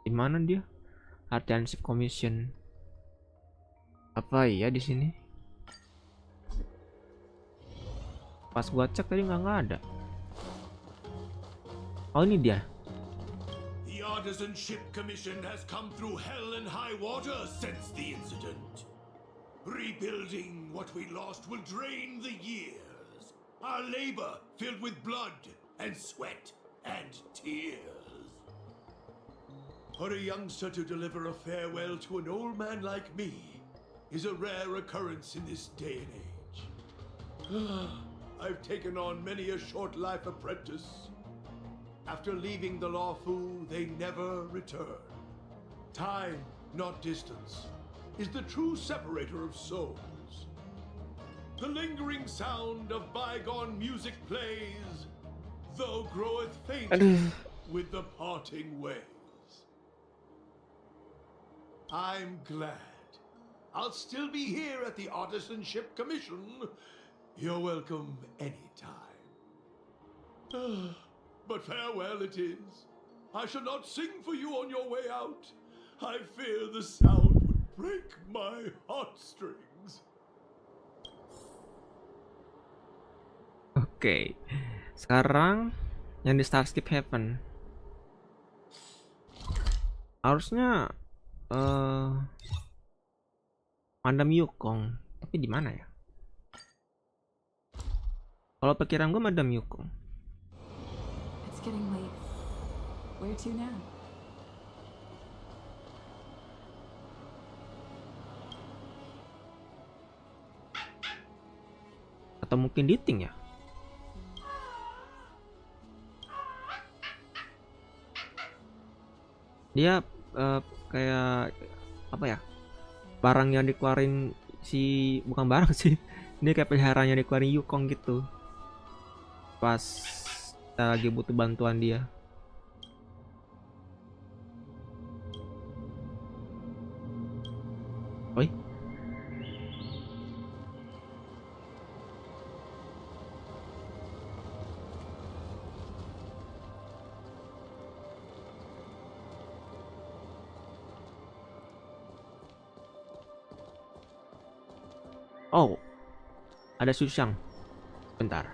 Di mana dia? Artian Save Commission. Apa iya di sini? Pas gua cek tadi nggak ada. Oh ini dia. The Artisan Ship Commission has come through hell and high water since the incident. Rebuilding what we lost will drain the years. Our labor filled with blood and sweat and tears. For a youngster to deliver a farewell to an old man like me is a rare occurrence in this day and age. I've taken on many a short life apprentice. After leaving the Luofu, they never return. Time, not distance, is the true separator of souls. The lingering sound of bygone music plays, though groweth fainter with the parting ways. I'm glad. I'll still be here at the Artisanship Commission. You're welcome anytime. But farewell it is. I shall not sing for you on your way out. I fear the sound would break my heartstrings. Oke. Sekarang yang di Starship Heaven. Harusnya Madam Yukong, tapi di mana ya? Kalau pikiran gue Madam Yukong. It's getting late. Where to now? Atau mungkin Diting ya? Dia kayak apa ya? Barang yang dikeluarin si, bukan barang sih. Ini kayak peliharaan yang dikeluarin Yukong gitu. Pas kita lagi butuh bantuan dia. Oi. Oh, ada Susang. Bentar.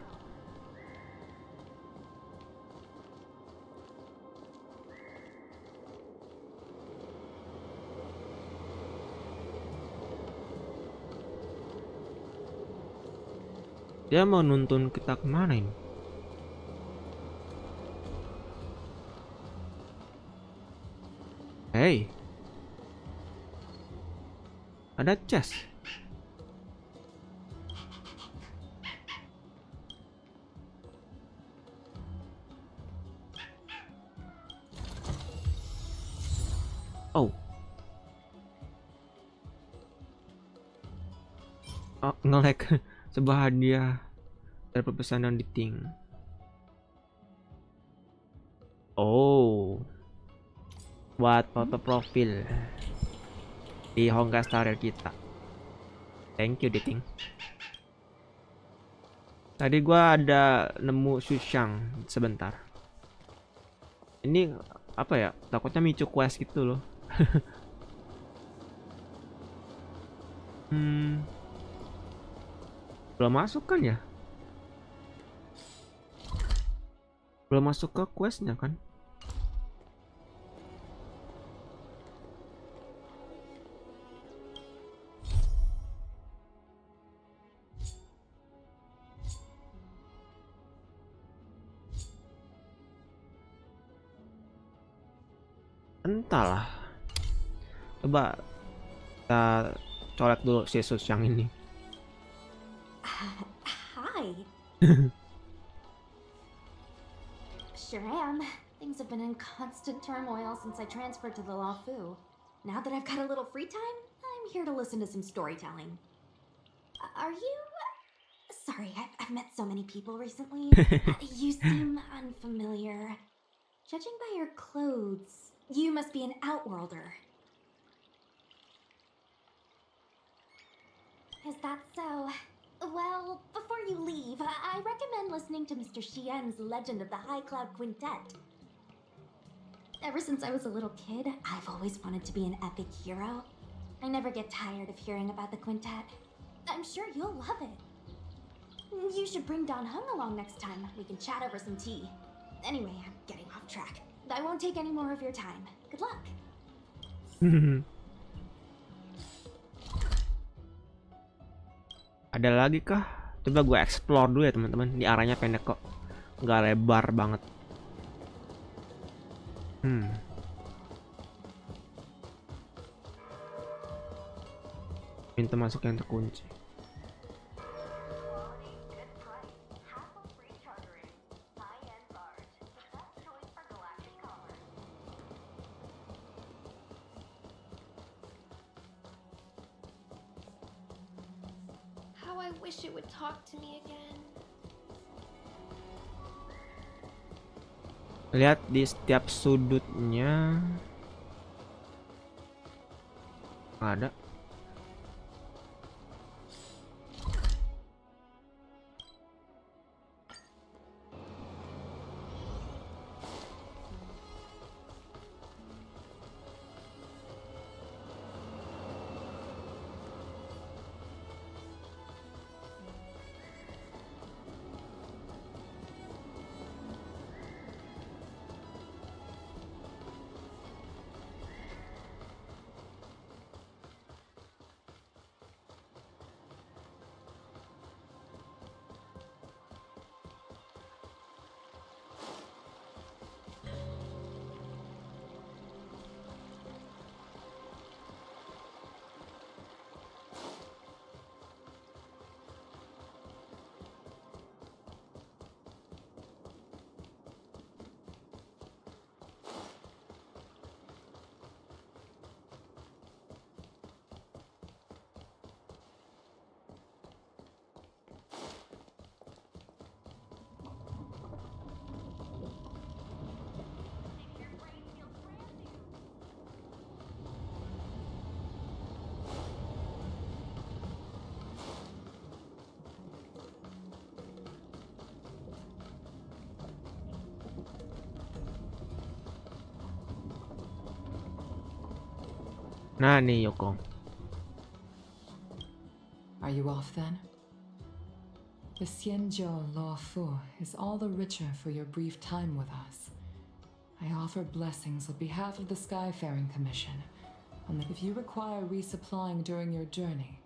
Dia mau nuntun kita kemana ini? Hey, ada chest. Oh. Oh, nge-lag. Sebuah hadiah dari pesanan Diting. Oh. Buat foto profil di Honkai Star kita. Thank you Diting. Tadi gua ada nemu Susang sebentar. Ini apa ya? Takutnya micu quest gitu loh. Belum masuk kan ya? Belum masuk ke questnya kan? Entahlah. Coba kita colek dulu si Susang ini. Hi. Sure am. Things have been in constant turmoil since I transferred to the Luofu. Now that I've got a little free time, I'm here to listen to some storytelling. Are you... Sorry, I've met so many people recently. You seem unfamiliar. Judging by your clothes, you must be an outworlder. Is that so? Well, before you leave, I recommend listening to Mr. Xian's Legend of the High Cloud Quintet. Ever since I was a little kid, I've always wanted to be an epic hero. I never get tired of hearing about the quintet. I'm sure you'll love it. You should bring Don Heng along next time. We can chat over some tea. Anyway, I'm getting off track. I won't take any more of your time. Good luck. Ada lagi kah? Coba gue explore dulu ya teman-teman. Di arahnya pendek kok, nggak lebar banget. Pintu masuk yang terkunci. how I wish it would talk to me again. Lihat di setiap sudutnya ada. Nah nih Yoko. Are you off then? The Xianzhou Luofu is all the richer for your brief time with us. I offer blessings on behalf of the Skyfaring Commission. If you require resupplying during your journey,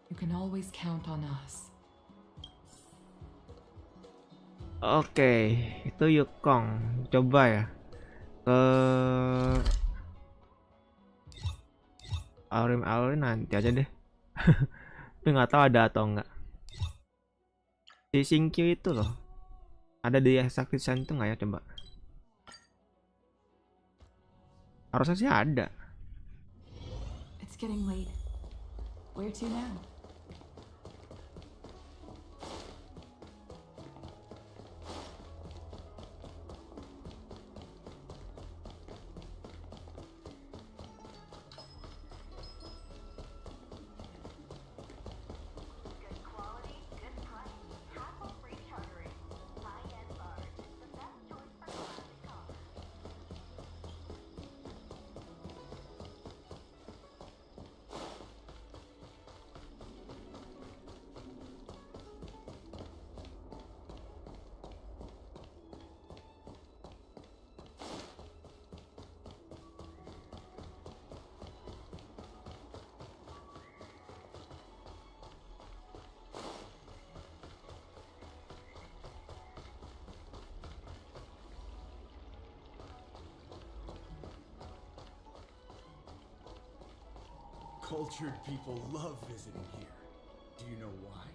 you can always count on us. Oke, itu Yukong. Coba ya ke Aurim nanti aja deh. Tapi nggak tahu ada atau enggak. Si Singkyu itu loh, ada di sakti itu nggak ya, coba. Harusnya sih ada. It's getting late. Where to now? Cultured people love visiting here. Do you know why?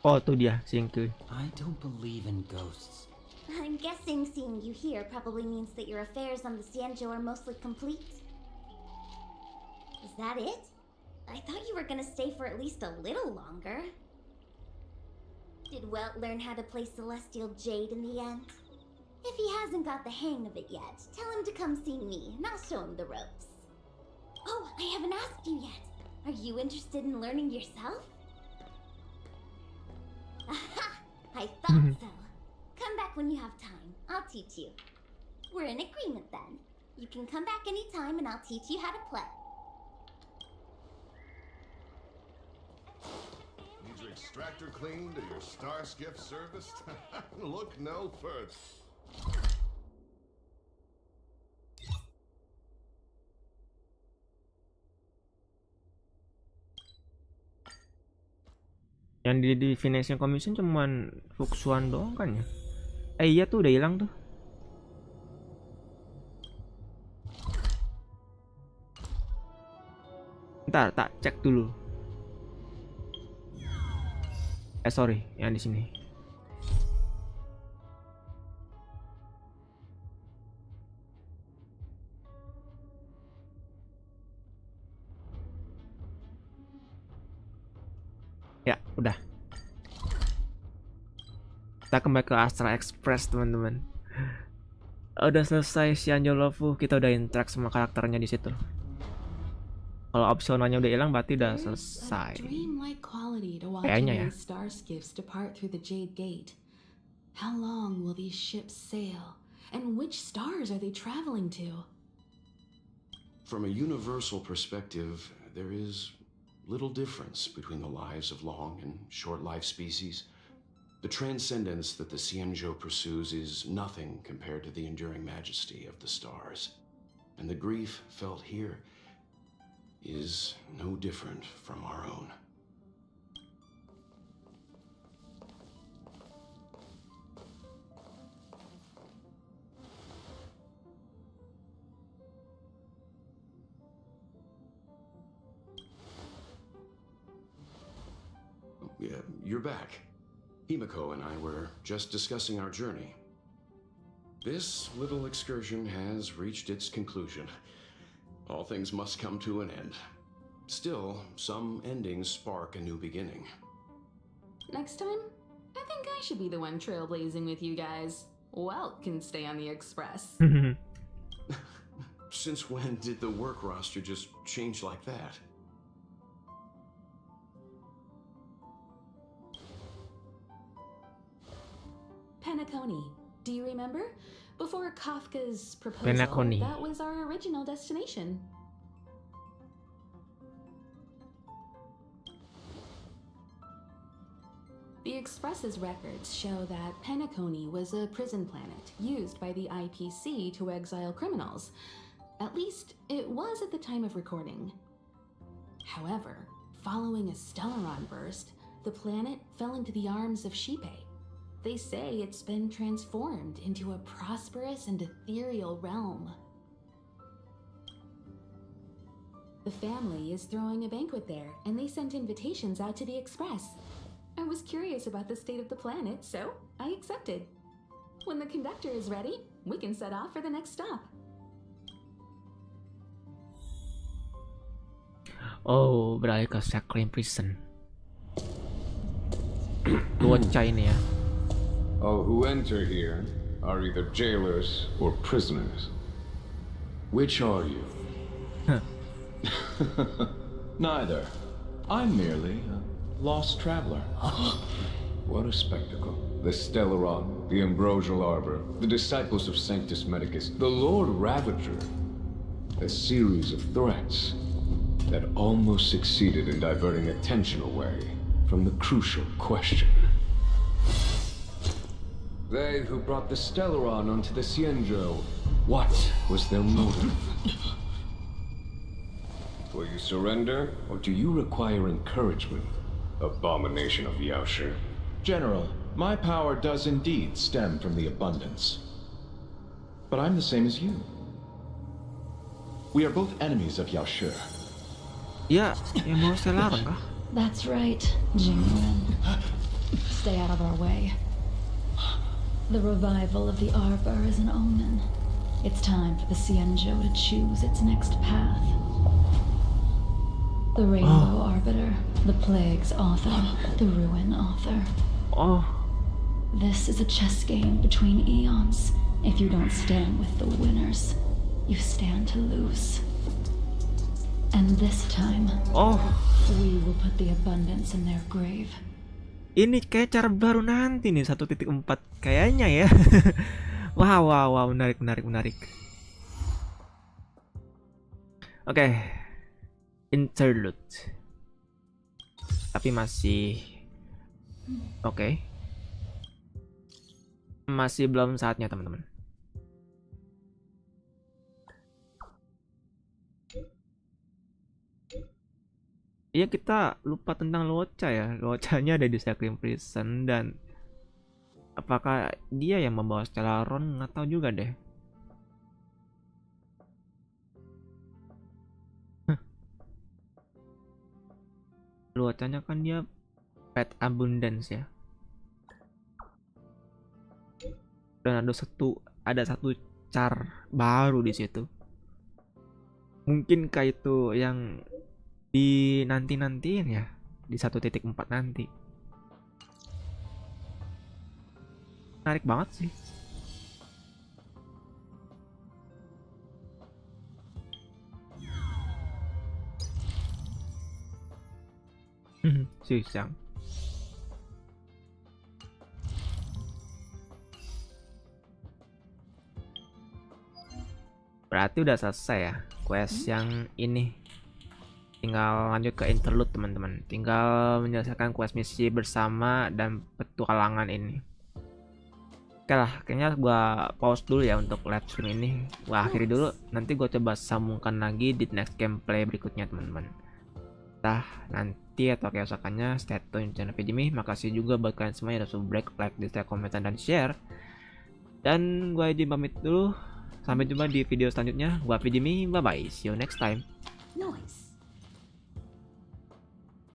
Oh, tuh dia, Singkyu. I don't believe in ghosts. I'm guessing seeing you here probably means that your affairs on the Xianzhou are mostly complete. Is that it? I thought you were gonna stay for at least a little longer. Did Welt learn how to play Celestial Jade in the end? If he hasn't got the hang of it yet, tell him to come see me and I'll show him the ropes. Oh, I haven't asked you yet. Are you interested in learning yourself? Aha! I thought so. Come back when you have time. I'll teach you. We're in agreement then. You can come back anytime and I'll teach you how to play. Need your extractor cleaned or your star skiff serviced? Look no further. Yang di Divination Commission cuman Xuan doang kan ya? Iya tuh udah hilang tuh. Ntar tak cek dulu. Sorry, yang di sini. Ya, udah. Kita kembali ke Astral Express, teman-teman. Udah selesai Xianzhou Luofu, kita udah interact sama karakternya di situ. Kalau opsionalnya udah hilang, berarti udah selesai. Dreamlike quality to Kayaknya watching ya. these star skiffs depart through the Jade Gate. How long will these ships sail? And which stars are they traveling to? From a universal perspective, there is little difference between the lives of long and short-lived species. The transcendence that the Xianzhou pursues is nothing compared to the enduring majesty of the stars. And the grief felt here is no different from our own. Yeah, you're back. Himiko and I were just discussing our journey. This little excursion has reached its conclusion. All things must come to an end. Still, some endings spark a new beginning. Next time, I think I should be the one trailblazing with you guys. Welt can stay on the Express. Since when did the work roster just change like that? Penacony. Do you remember? Before Kafka's proposal, Penacony. that was our original destination. The Express's records show that Penacony was a prison planet used by the IPC to exile criminals. At least, it was at the time of recording. However, following a Stellaron burst, the planet fell into the arms of Xipe. They say it's been transformed into a prosperous and ethereal realm. The family is throwing a banquet there, and they sent invitations out to the Express. I was curious about the state of the planet, so I accepted. When the conductor is ready, we can set off for the next stop. Oh, beralih ke Sacred Prison. Luocha ini ya. All who enter here are either jailers or prisoners. Which are you? Neither. I'm merely a lost traveler. What a spectacle. The Stellaron, the Ambrosial Arbor, the disciples of Sanctus Medicus, the Lord Ravager. A series of threats that almost succeeded in diverting attention away from the crucial question. They who brought the Stellaron onto the Xianzhou, what was their motive? Will you surrender, or do you require encouragement? Abomination of Yaoshi. General, my power does indeed stem from the abundance. But I'm the same as you. We are both enemies of Yaoshi. Ya, yang mau saya larang kah? That's right, Jingwen. Stay out of our way. The revival of the Arbor is an omen. It's time for the Xianzhou to choose its next path. The Rainbow Arbiter, the Plague's author, the Ruin author. This is a chess game between eons. If you don't stand with the winners, you stand to lose. And this time, we will put the abundance in their grave. Ini kayak cara baru nanti nih 1.4 kayaknya ya. Wow, menarik. Oke. Interlude. Tapi masih oke. Masih belum saatnya, teman-teman. Iya, kita lupa tentang Luocha ya. Luochanya ada di Sacred Prison, dan apakah dia yang membawa Stellaron? Nggak tahu juga deh. Luochanya kan dia pet abundance ya. Dan ada satu char baru di situ. Mungkinkah itu yang di nanti-nantiin ya? di 1.4 nanti. Menarik banget sih. Susah. Berarti udah selesai ya quest yang ini. Tinggal lanjut ke interlude teman-teman. Tinggal menyelesaikan quest misi bersama dan petualangan ini. Oke lah, kayaknya gua pause dulu ya untuk live stream ini. Gua akhiri dulu. Nanti gua coba sambungkan lagi di next gameplay berikutnya teman-teman. Nanti atau keesokannya stay tune channel FiziMi. Makasih juga buat kalian semua yang udah subscribe, like, dislike, komentar, dan share. Dan gua izin pamit dulu. Sampai jumpa di video selanjutnya. Gua FiziMi, bye bye. See you next time. Nice.